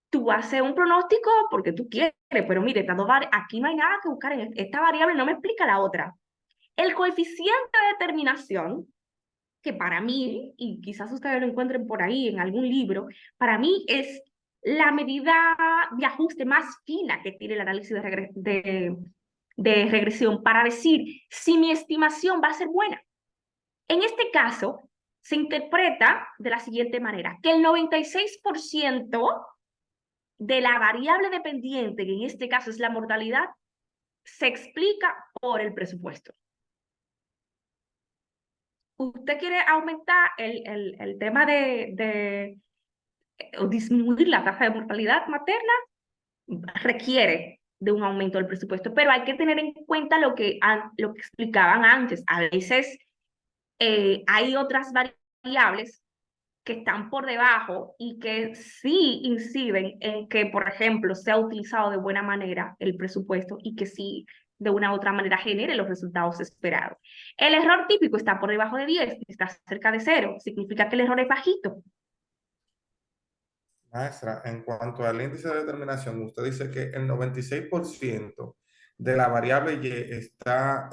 tú haces un pronóstico porque tú quieres, pero mire, aquí no hay nada que buscar, esta variable no me explica la otra. El coeficiente de determinación, que para mí, y quizás ustedes lo encuentren por ahí en algún libro, para mí es la medida de ajuste más fina que tiene el análisis de regresión para decir si mi estimación va a ser buena. En este caso, se interpreta de la siguiente manera, que el 96% de la variable dependiente, que en este caso es la mortalidad, se explica por el presupuesto. Usted quiere aumentar el tema o disminuir la tasa de mortalidad materna, requiere de un aumento del presupuesto, pero hay que tener en cuenta lo que explicaban antes. A veces hay otras variables que están por debajo y que sí inciden en que, por ejemplo, sea utilizado de buena manera el presupuesto y que sí de una u otra manera genere los resultados esperados. El error típico está por debajo de 10, está cerca de 0, significa que el error es bajito. Maestra, en cuanto al índice de determinación, usted dice que el 96% de la variable Y está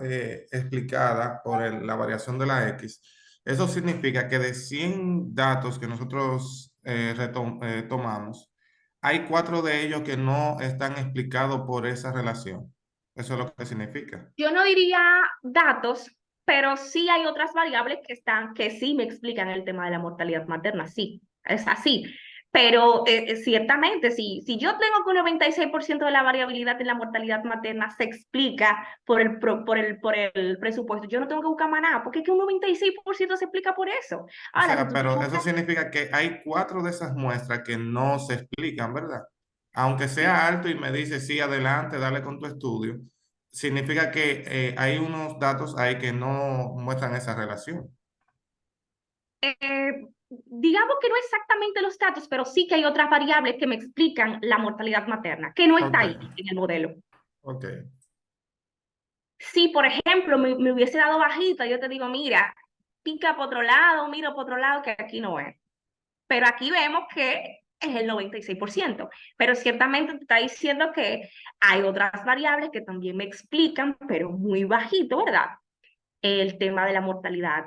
explicada por la variación de la X. Eso significa que de 100 datos que nosotros tomamos, hay 4 de ellos que no están explicados por esa relación. Eso es lo que significa. Yo no diría datos, pero sí hay otras variables que sí me explican el tema de la mortalidad materna, sí, es así. Pero ciertamente, si yo tengo que un 96% de la variabilidad en la mortalidad materna se explica por el presupuesto, yo no tengo que buscar más nada, porque es que un 96% se explica por eso. O Ahora, si sea, tú pero tienes eso significa que hay 4 de esas muestras que no se explican, ¿verdad? Aunque sea alto y me dice, sí, adelante, dale con tu estudio, significa que hay unos datos ahí que no muestran esa relación. digamos que no exactamente los datos, pero sí que hay otras variables que me explican la mortalidad materna, que no está Ok, ahí en el modelo. ok. Si, por ejemplo, me hubiese dado bajita, yo te digo, mira, pica por otro lado, mira por otro lado, que aquí no es. Pero aquí vemos que es el 96%. Pero ciertamente te está diciendo que hay otras variables que también me explican, pero muy bajito, ¿verdad? El tema de la mortalidad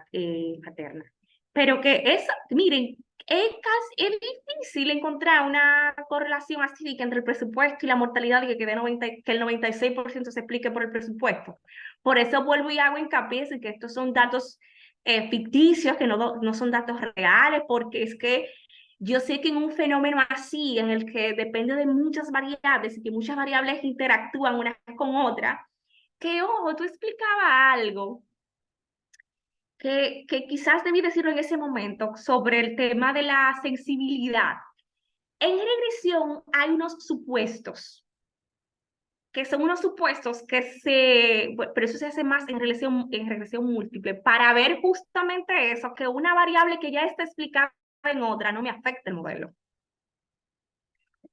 materna. Pero que es, miren, es difícil encontrar una correlación así que entre el presupuesto y la mortalidad y que el 96% se explique por el presupuesto. Por eso vuelvo y hago hincapié en que estos son datos ficticios, que no son datos reales, porque es que yo sé que en un fenómeno así, en el que depende de muchas variables y que muchas variables interactúan unas con otras, que ojo, tú explicabas algo que quizás debí decirlo en ese momento sobre el tema de la sensibilidad. En regresión hay unos supuestos, que son unos supuestos bueno, pero eso se hace más en regresión múltiple, para ver justamente eso, que una variable que ya está explicada en otra no me afecta el modelo.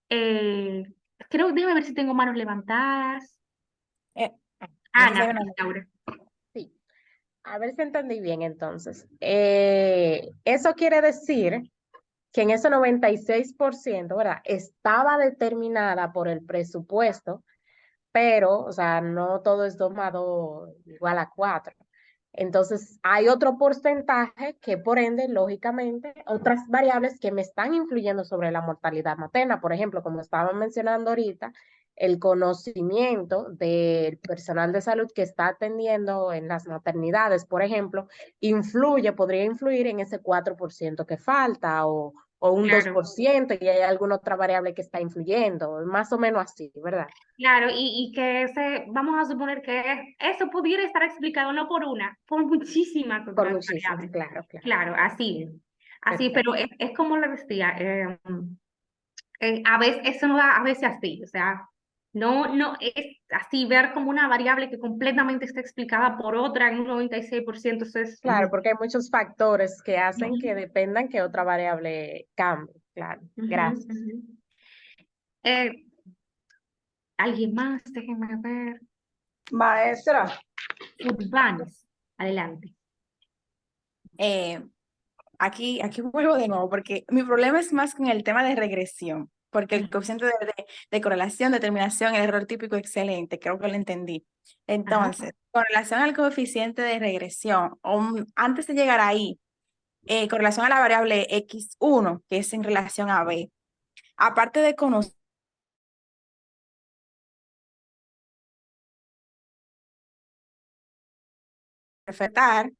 Eh, déjame ver si tengo manos levantadas. No sé si hay Ana, una- Laura. Sí, a ver si entendí bien entonces. Eso quiere decir que en ese 96%, ¿verdad? Estaba determinada por el presupuesto, pero, o sea, no todo es 2 más 2 igual a 4. Entonces, hay otro porcentaje que, por ende, lógicamente, otras variables que me están influyendo sobre la mortalidad materna. Por ejemplo, como estaba mencionando ahorita, el conocimiento del personal de salud que está atendiendo en las maternidades, por ejemplo, podría influir en ese 4% que falta o un Claro. 2% y hay alguna otra variable que está influyendo, más o menos así, ¿verdad? Claro, y que vamos a suponer que eso pudiera estar explicado no por una, por muchísimas Por otras muchísimas, variables. claro, claro. Claro, así, Perfecto. pero es como le decía, a veces eso no da, a veces así, o sea, no es así ver como una variable que completamente está explicada por otra en un 96%, eso es Claro, porque hay muchos factores que hacen que dependan que otra variable cambie. Claro, Ujú, gracias. ujú. Eh, ¿Alguien más? Déjenme ver. Maestra, Urbanes, adelante. eh, aquí vuelvo de nuevo, porque mi problema es más con el tema de regresión, porque el coeficiente de correlación, determinación, el error típico excelente, creo que lo entendí. Ajá. Entonces, con relación al coeficiente de regresión, antes de llegar ahí, con relación a la variable X1, que es en relación a B, aparte de conocer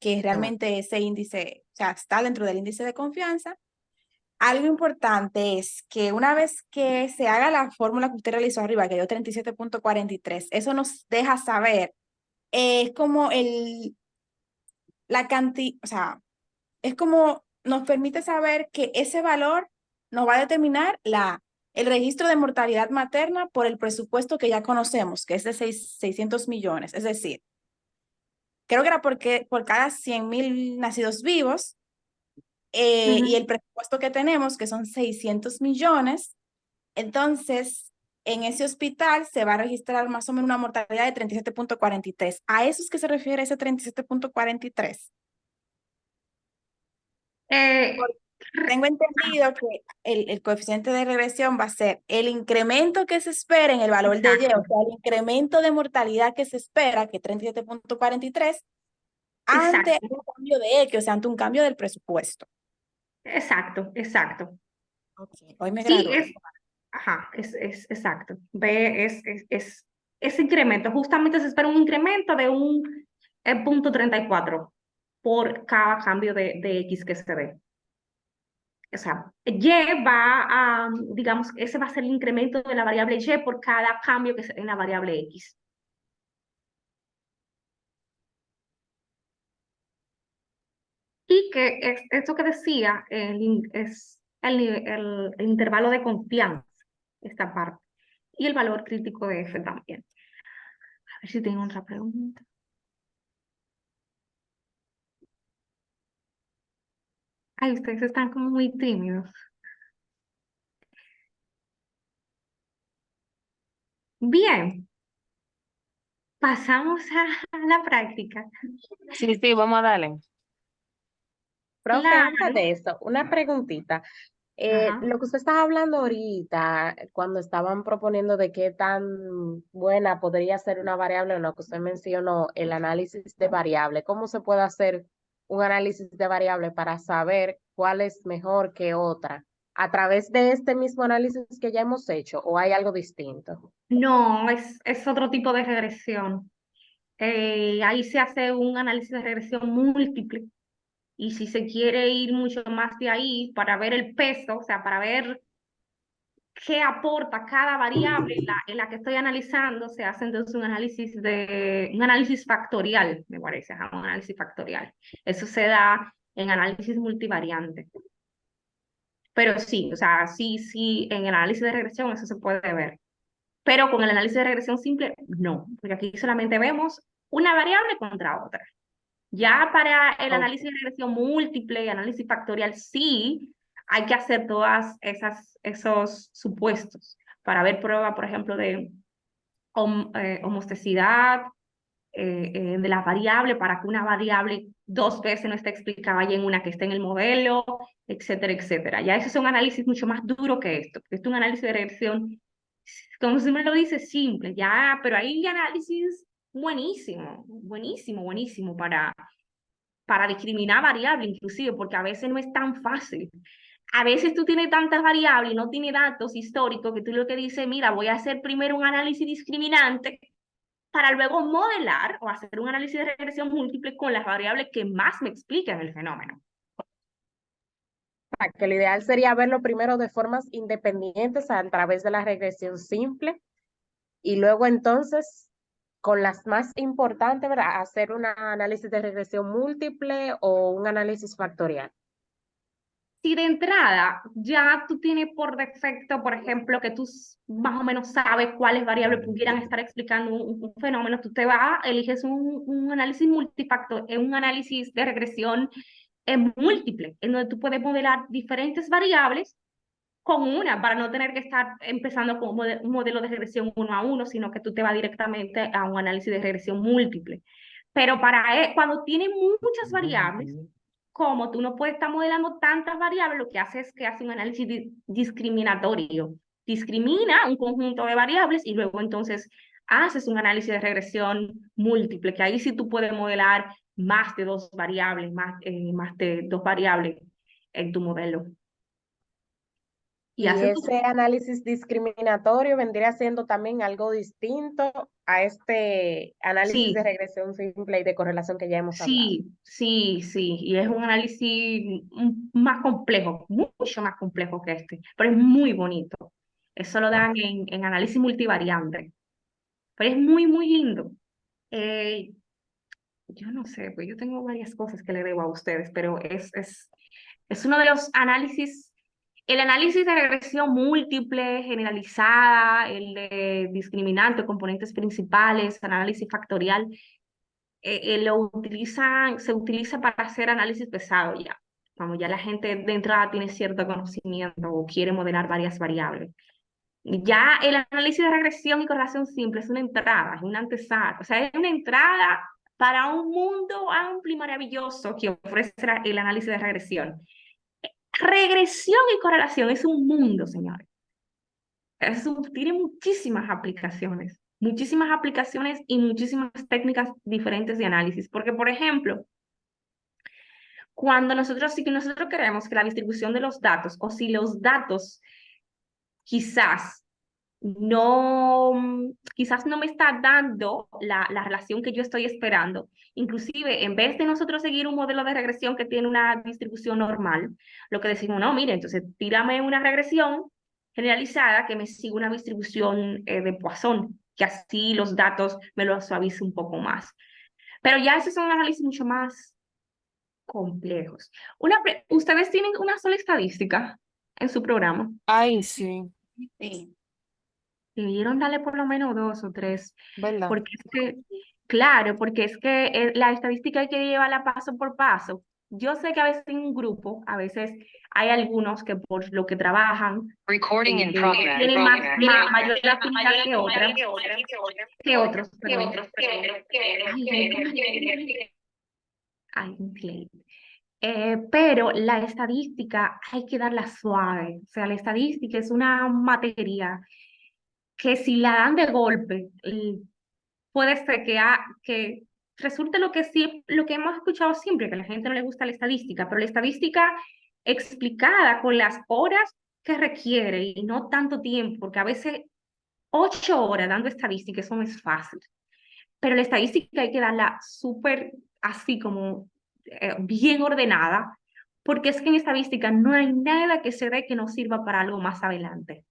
que realmente ese índice, o sea, está dentro del índice de confianza, algo importante es que una vez que se haga la fórmula que usted realizó arriba, que dio 37.43, eso nos deja saber, es como la cantidad, o sea, es como nos permite saber que ese valor nos va a determinar el registro de mortalidad materna por el presupuesto que ya conocemos, que es de 600 millones. Es decir, creo que era porque por cada 100.000 nacidos vivos, y el presupuesto que tenemos, que son 600 millones, entonces en ese hospital se va a registrar más o menos una mortalidad de 37.43. ¿A eso es que se refiere ese 37.43? Eh, Tengo entendido que el coeficiente de regresión va a ser el incremento que se espera en el valor de Y, o sea, el incremento de mortalidad que se espera, que es 37.43, ante exacto, un cambio de X, o sea, ante un cambio del presupuesto. exacto. Okay. Hoy me Sí, gradué. ajá, es exacto. Ve, es ese incremento. Justamente se espera un incremento de un 0,34 por cada cambio de X que se dé. O sea, Y va a, digamos, ese va a ser el incremento de la variable Y por cada cambio que se dé en la variable X. Y que es esto que decía, es el intervalo de confianza, esta parte. Y el valor crítico de F también. A ver si tengo otra pregunta. Ay, ustedes están como muy tímidos. Bien, pasamos a la práctica. Sí, sí, vamos a darle. Profe, antes Claro. de eso, una preguntita. Ajá. Lo que usted estaba hablando ahorita, cuando estaban proponiendo de qué tan buena podría ser una variable o no, que usted mencionó el análisis de variable, ¿cómo se puede hacer un análisis de variable para saber cuál es mejor que otra? ¿A través de este mismo análisis que ya hemos hecho o hay algo distinto? No, es otro tipo de regresión. Ahí se hace un análisis de regresión múltiple. Y si se quiere ir mucho más de ahí para ver el peso, o sea, para ver qué aporta cada variable en la que estoy analizando, se hace entonces un análisis factorial, me parece, ajá, un análisis factorial. Eso se da en análisis multivariante. Pero sí, o sea, sí, en el análisis de regresión eso se puede ver. Pero con el análisis de regresión simple, no, porque aquí solamente vemos una variable contra otra. Ya para el Ok. análisis de regresión múltiple y análisis factorial, sí, hay que hacer todas esos supuestos para ver prueba, por ejemplo, de homostesidad de la variable, para que una variable dos veces no esté explicada y en una que esté en el modelo, etcétera, etcétera. Ya eso es un análisis mucho más duro que esto. Esto es un análisis de regresión, como se me lo dice, simple, ya, pero hay análisis buenísimo, buenísimo, buenísimo para discriminar variables, inclusive, porque a veces no es tan fácil. A veces tú tienes tantas variables y no tienes datos históricos que tú lo que dices, mira, voy a hacer primero un análisis discriminante para luego modelar o hacer un análisis de regresión múltiple con las variables que más me explican el fenómeno. Que lo ideal sería verlo primero de formas independientes a través de la regresión simple y luego entonces con las más importantes, ¿verdad? Hacer un análisis de regresión múltiple o un análisis factorial. Si de entrada ya tú tienes por defecto, por ejemplo, que tú más o menos sabes cuáles variables pudieran estar explicando un fenómeno, tú te vas, eliges un análisis multifactor, un análisis de regresión múltiple, en donde tú puedes modelar diferentes variables con una, para no tener que estar empezando con un modelo de regresión 1 a 1, sino que tú te vas directamente a un análisis de regresión múltiple. Pero cuando tienes muchas variables, como tú no puedes estar modelando tantas variables, lo que hace es que hace un análisis discriminatorio. Discrimina un conjunto de variables y luego entonces haces un análisis de regresión múltiple, que ahí sí tú puedes modelar más de dos variables, más de dos variables en tu modelo. Y Y haces tu... ese análisis discriminatorio vendría siendo también algo distinto a este análisis de Sí, regresión simple y de correlación que ya hemos hablado. sí, y es un análisis más complejo, mucho más complejo que este, pero es muy bonito. Eso lo dan en análisis multivariante, pero es muy, muy lindo. Eh, yo no sé, pues yo tengo varias cosas que le debo a ustedes, pero es uno de los análisis, el análisis de regresión múltiple, generalizada, el de discriminante, componentes principales, análisis factorial, se utiliza para hacer análisis pesado ya. Como ya la gente de entrada tiene cierto conocimiento o quiere modelar varias variables. Ya el análisis de regresión y correlación simple es una entrada, es una antesala, o sea, es una entrada para un mundo amplio y maravilloso que ofrece el análisis de regresión. Regresión y correlación es un mundo, señores. Tiene muchísimas aplicaciones y muchísimas técnicas diferentes de análisis, porque por ejemplo, si nosotros queremos que la distribución de los datos, o si los datos quizás no, quizás no me está dando la relación que yo estoy esperando. Inclusive, en vez de nosotros seguir un modelo de regresión que tiene una distribución normal, lo que decimos, no, mire, entonces tírame una regresión generalizada que me siga una distribución de Poisson, que así los datos me los suavice un poco más. Pero ya esos son análisis mucho más complejos. ¿Ustedes tienen una sola estadística en su programa? Ay, sí, Sí, Debieron darle por lo menos 2 o 3, ¿verdad? porque es que, claro, porque es que la estadística hay que llevarla paso por paso. Yo sé que a veces en un grupo, a veces hay algunos que por lo que trabajan, tienen mayor afinidad que otros, perdón. Ay, un delay. Pero la estadística hay que darla suave. O sea, la estadística es una materia que si la dan de golpe, puede ser que resulte lo que sí, lo que hemos escuchado siempre, que a la gente no le gusta la estadística, pero la estadística explicada con las horas que requiere y no tanto tiempo, porque a veces 8 horas dando estadística, eso no es fácil. Pero la estadística hay que darla súper así como bien ordenada, porque es que en estadística no hay nada que se dé que no sirva para algo más adelante.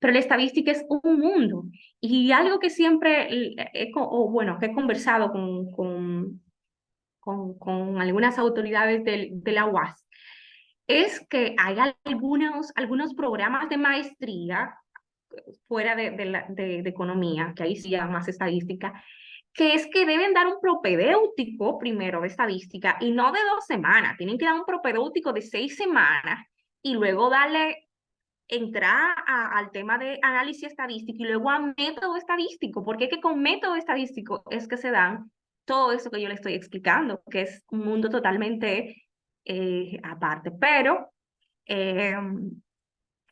Pero la estadística es un mundo y algo que siempre, o bueno, que he conversado con algunas autoridades de la UAS, es que hay algunos programas de maestría fuera de economía, que ahí sí hay más estadística, que es que deben dar un propedéutico primero de estadística y no de 2 semanas, tienen que dar un propedéutico de 6 semanas y luego entrar al tema de análisis estadístico y luego a método estadístico, porque es que con método estadístico es que se dan todo eso que yo le estoy explicando, que es un mundo totalmente aparte, pero eh,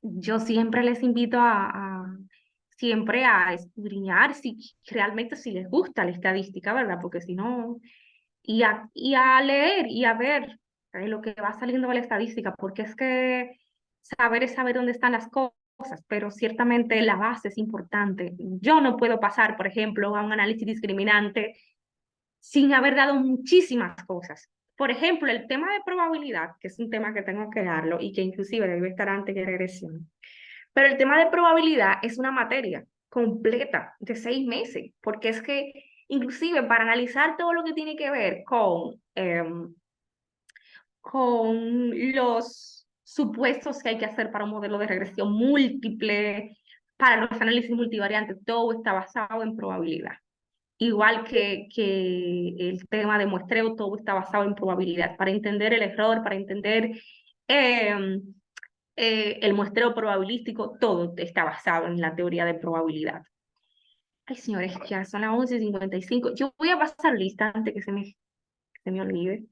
yo siempre les invito siempre a escudriñar si realmente si les gusta la estadística, ¿verdad? Porque si no, y a leer y a ver lo que va saliendo de la estadística, porque es que saber es saber dónde están las cosas, pero ciertamente la base es importante. Yo no puedo pasar, por ejemplo, a un análisis discriminante sin haber dado muchísimas cosas. Por ejemplo, el tema de probabilidad, que es un tema que tengo que darlo y que inclusive debe estar antes de regresión. Pero el tema de probabilidad es una materia completa de 6 meses, porque es que inclusive para analizar todo lo que tiene que ver con los supuestos que hay que hacer para un modelo de regresión múltiple, para los análisis multivariantes, todo está basado en probabilidad. Igual que el tema de muestreo, todo está basado en probabilidad. Para entender el error, para entender el muestreo probabilístico, todo está basado en la teoría de probabilidad. Ay, señores, ya son las 11:55. Yo voy a pasar lista antes que se me olvide.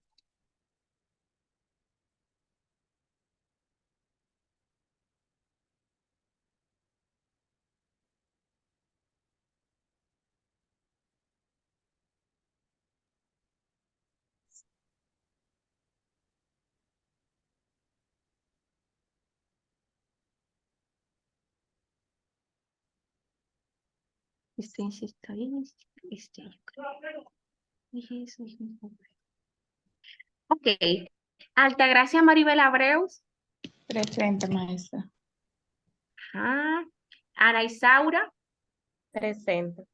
Ok. Altagracia Maribel Abreus. presente, maestra. Ajá. Ana Isaura. Presente.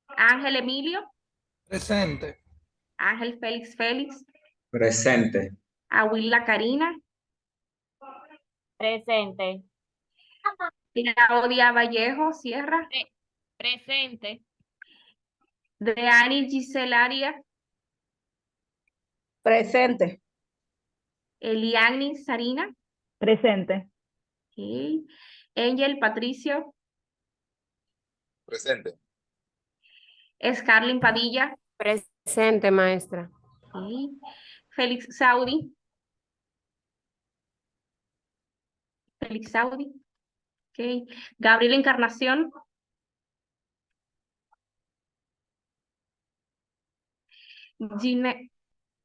Ángel Emilio. Presente. Ángel Félix. Presente. Aguila Karina. Presente. Claudia Vallejo Sierra. Presente. Deani Giselaria. Presente. Eliani Sarina. Presente. Okay. Angel Patricio. Presente. Scarlin Padilla. Presente, maestra. Okay. Félix Saudi. Okay. Gabriela Encarnación.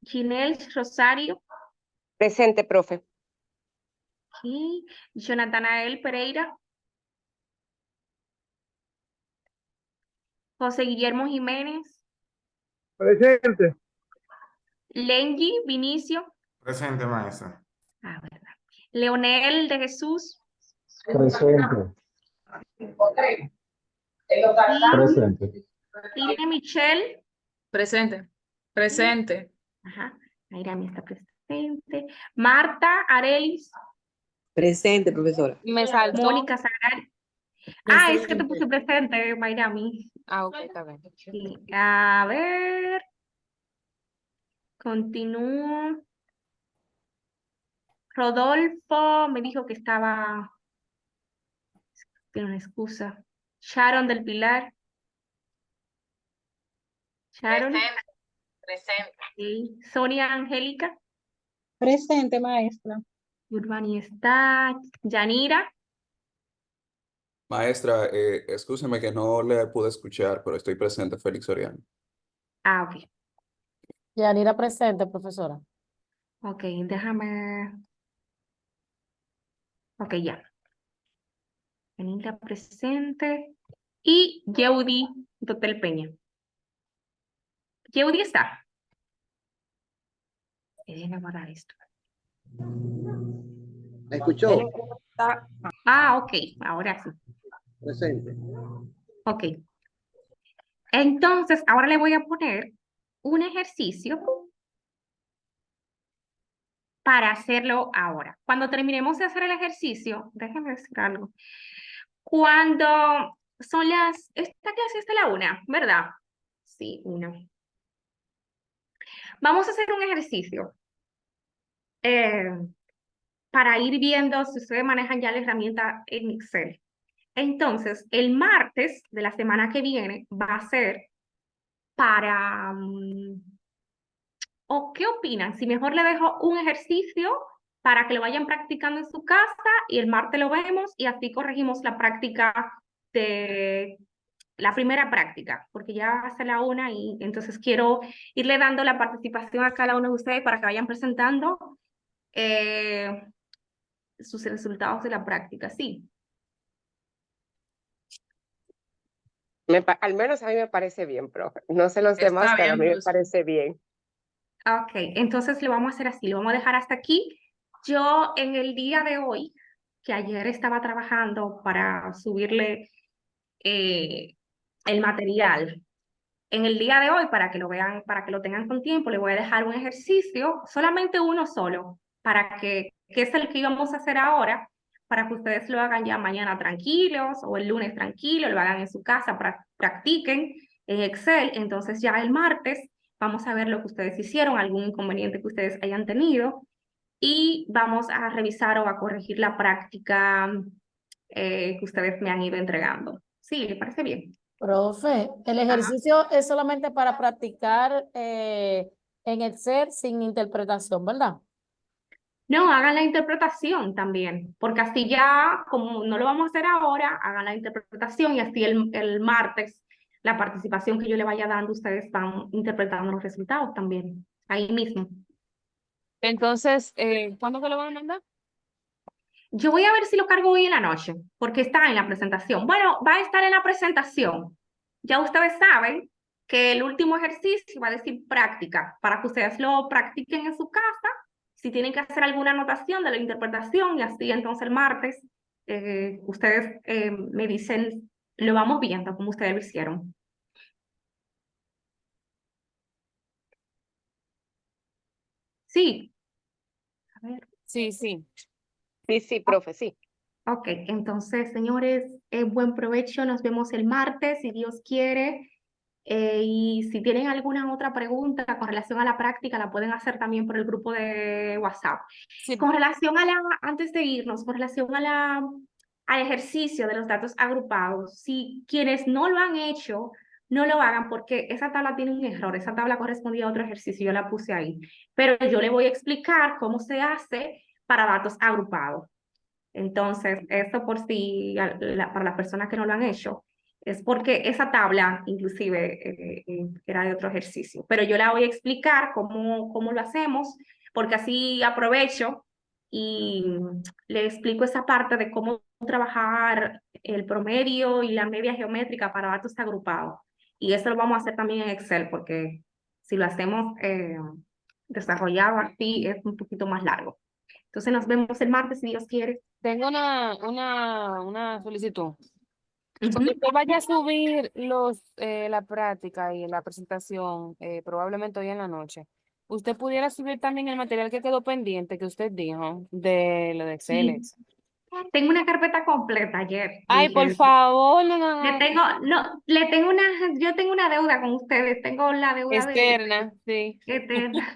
Ginel Rosario. Presente, profe. Okay. Jonatanael Pereira. José Guillermo Jiménez, Presente. Lengy Vinicio, Presente, maestra. ¿verdad? Leonel de Jesús, Presente. Presente. Ine Michelle, Presente. Presente. ajá, Airami está presente, Marta Arelis, Presente, profesora. Me saltó. Mónica Sagrari. Es que te puse presente, Mayrami. Ok, está bien. Sí, a ver, continúo. Rodolfo me dijo que tiene una excusa. Sharon del Pilar. Sharon. Presente. Sí. Sonia Angélica. Presente, maestra. Urbani está. Yanira. Maestra, excúseme que no le pude escuchar, pero estoy presente, Félix Soriano. Ok. Yanira presente, profesora. Ok, déjame. Ok, ya. Yanira presente. Y Yeudi Dotel Peña. Yeudi está. Déjenme borrar esto. ¿Me escuchó? Ok, ahora sí. Presente. Ok. Entonces, ahora le voy a poner un ejercicio para hacerlo ahora. Cuando terminemos de hacer el ejercicio, déjenme decir algo. Cuando son esta clase es de la 1, ¿verdad? Sí, 1. Vamos a hacer un ejercicio para ir viendo si ustedes manejan ya la herramienta en Excel. Entonces, el martes de la semana que viene va a ser para... ¿O qué opinan? Si mejor le dejo un ejercicio para que lo vayan practicando en su casa y el martes lo vemos y así corregimos la práctica de la primera práctica, porque ya va a ser la 1 y entonces quiero irle dando la participación a cada uno de ustedes para que vayan presentando sus resultados de la práctica, sí. Al menos a mí me parece bien, profe. No sé los demás, Está pero a bien, mí me parece bien. Ok, entonces lo vamos a hacer así, lo vamos a dejar hasta aquí. Yo en el día de hoy, que ayer estaba trabajando para subirle el material, en el día de hoy, para que lo vean, para que lo tengan con tiempo, le voy a dejar un ejercicio, solamente uno solo, que es el que íbamos a hacer ahora, para que ustedes lo hagan ya mañana tranquilos o el lunes tranquilos, lo hagan en su casa, practiquen en Excel. Entonces ya el martes vamos a ver lo que ustedes hicieron, algún inconveniente que ustedes hayan tenido y vamos a revisar o a corregir la práctica que ustedes me han ido entregando. Sí, ¿le parece bien? Profe, el Ajá. ejercicio es solamente para practicar en Excel sin interpretación, ¿verdad? No, hagan la interpretación también, porque así ya, como no lo vamos a hacer ahora, hagan la interpretación y así el martes, la participación que yo le vaya dando, ustedes van interpretando los resultados también, ahí mismo. Entonces, ¿cuándo que lo van a mandar? Yo voy a ver si lo cargo hoy en la noche, porque está en la presentación. Bueno, va a estar en la presentación. Ya ustedes saben que el último ejercicio va a decir práctica, para que ustedes lo practiquen en su casa, si tienen que hacer alguna anotación de la interpretación, y así entonces el martes ustedes me dicen, lo vamos viendo como ustedes lo hicieron. Sí. A ver. Sí, sí. Sí, profe, sí. Ok, entonces, señores, buen provecho. Nos vemos el martes, si Dios quiere. Y si tienen alguna otra pregunta con relación a la práctica, la pueden hacer también por el grupo de WhatsApp. Sí. Con relación a antes de irnos, con relación a al ejercicio de los datos agrupados, si quienes no lo han hecho, no lo hagan porque esa tabla tiene un error. Esa tabla correspondía a otro ejercicio, yo la puse ahí. Pero yo le voy a explicar cómo se hace para datos agrupados. Entonces, esto por si, para las personas que no lo han hecho, es porque esa tabla inclusive era de otro ejercicio. Pero yo la voy a explicar cómo lo hacemos, porque así aprovecho y le explico esa parte de cómo trabajar el promedio y la media geométrica para datos agrupados. Y eso lo vamos a hacer también en Excel, porque si lo hacemos desarrollado así es un poquito más largo. Entonces nos vemos el martes, si Dios quiere. Tengo una solicitud. Ujú. Cuando usted vaya a subir la práctica y la presentación, probablemente hoy en la noche, usted pudiera subir también el material que quedó pendiente, que usted dijo, de lo de Excel. Sí. Tengo una carpeta completa ayer. Ay, por favor, no. Yo tengo una deuda con ustedes, tengo la deuda Externa, sí. eterna.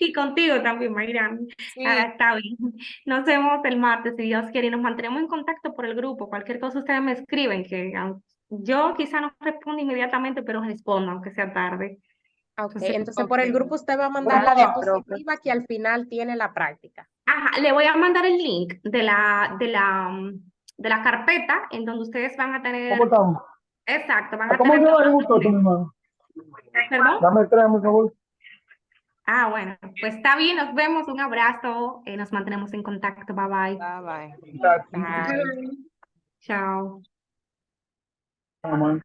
Y contigo también, Mayra. Sí. Está bien. Nos vemos el martes, si Dios quiere, y nos mantenemos en contacto por el grupo. Cualquier cosa ustedes me escriben, que yo quizá no respondo inmediatamente, pero respondo, aunque sea tarde. Ok, Entonces, entonces por el ok. grupo usted va a mandar la diapositiva que al final tiene la práctica. Ajá, le voy a mandar el link de la carpeta en donde ustedes van a tener, ¿Cómo estamos? exacto, van a ¿Cómo tener se todos va el los gusto, mi documentos. hermano? ¿Perdón? Dame 3, por favor. Ah, bueno, pues está bien, nos vemos, un abrazo, nos mantenemos en contacto, bye bye. Bye, bye. Gracias. Bye. Chao. Amor.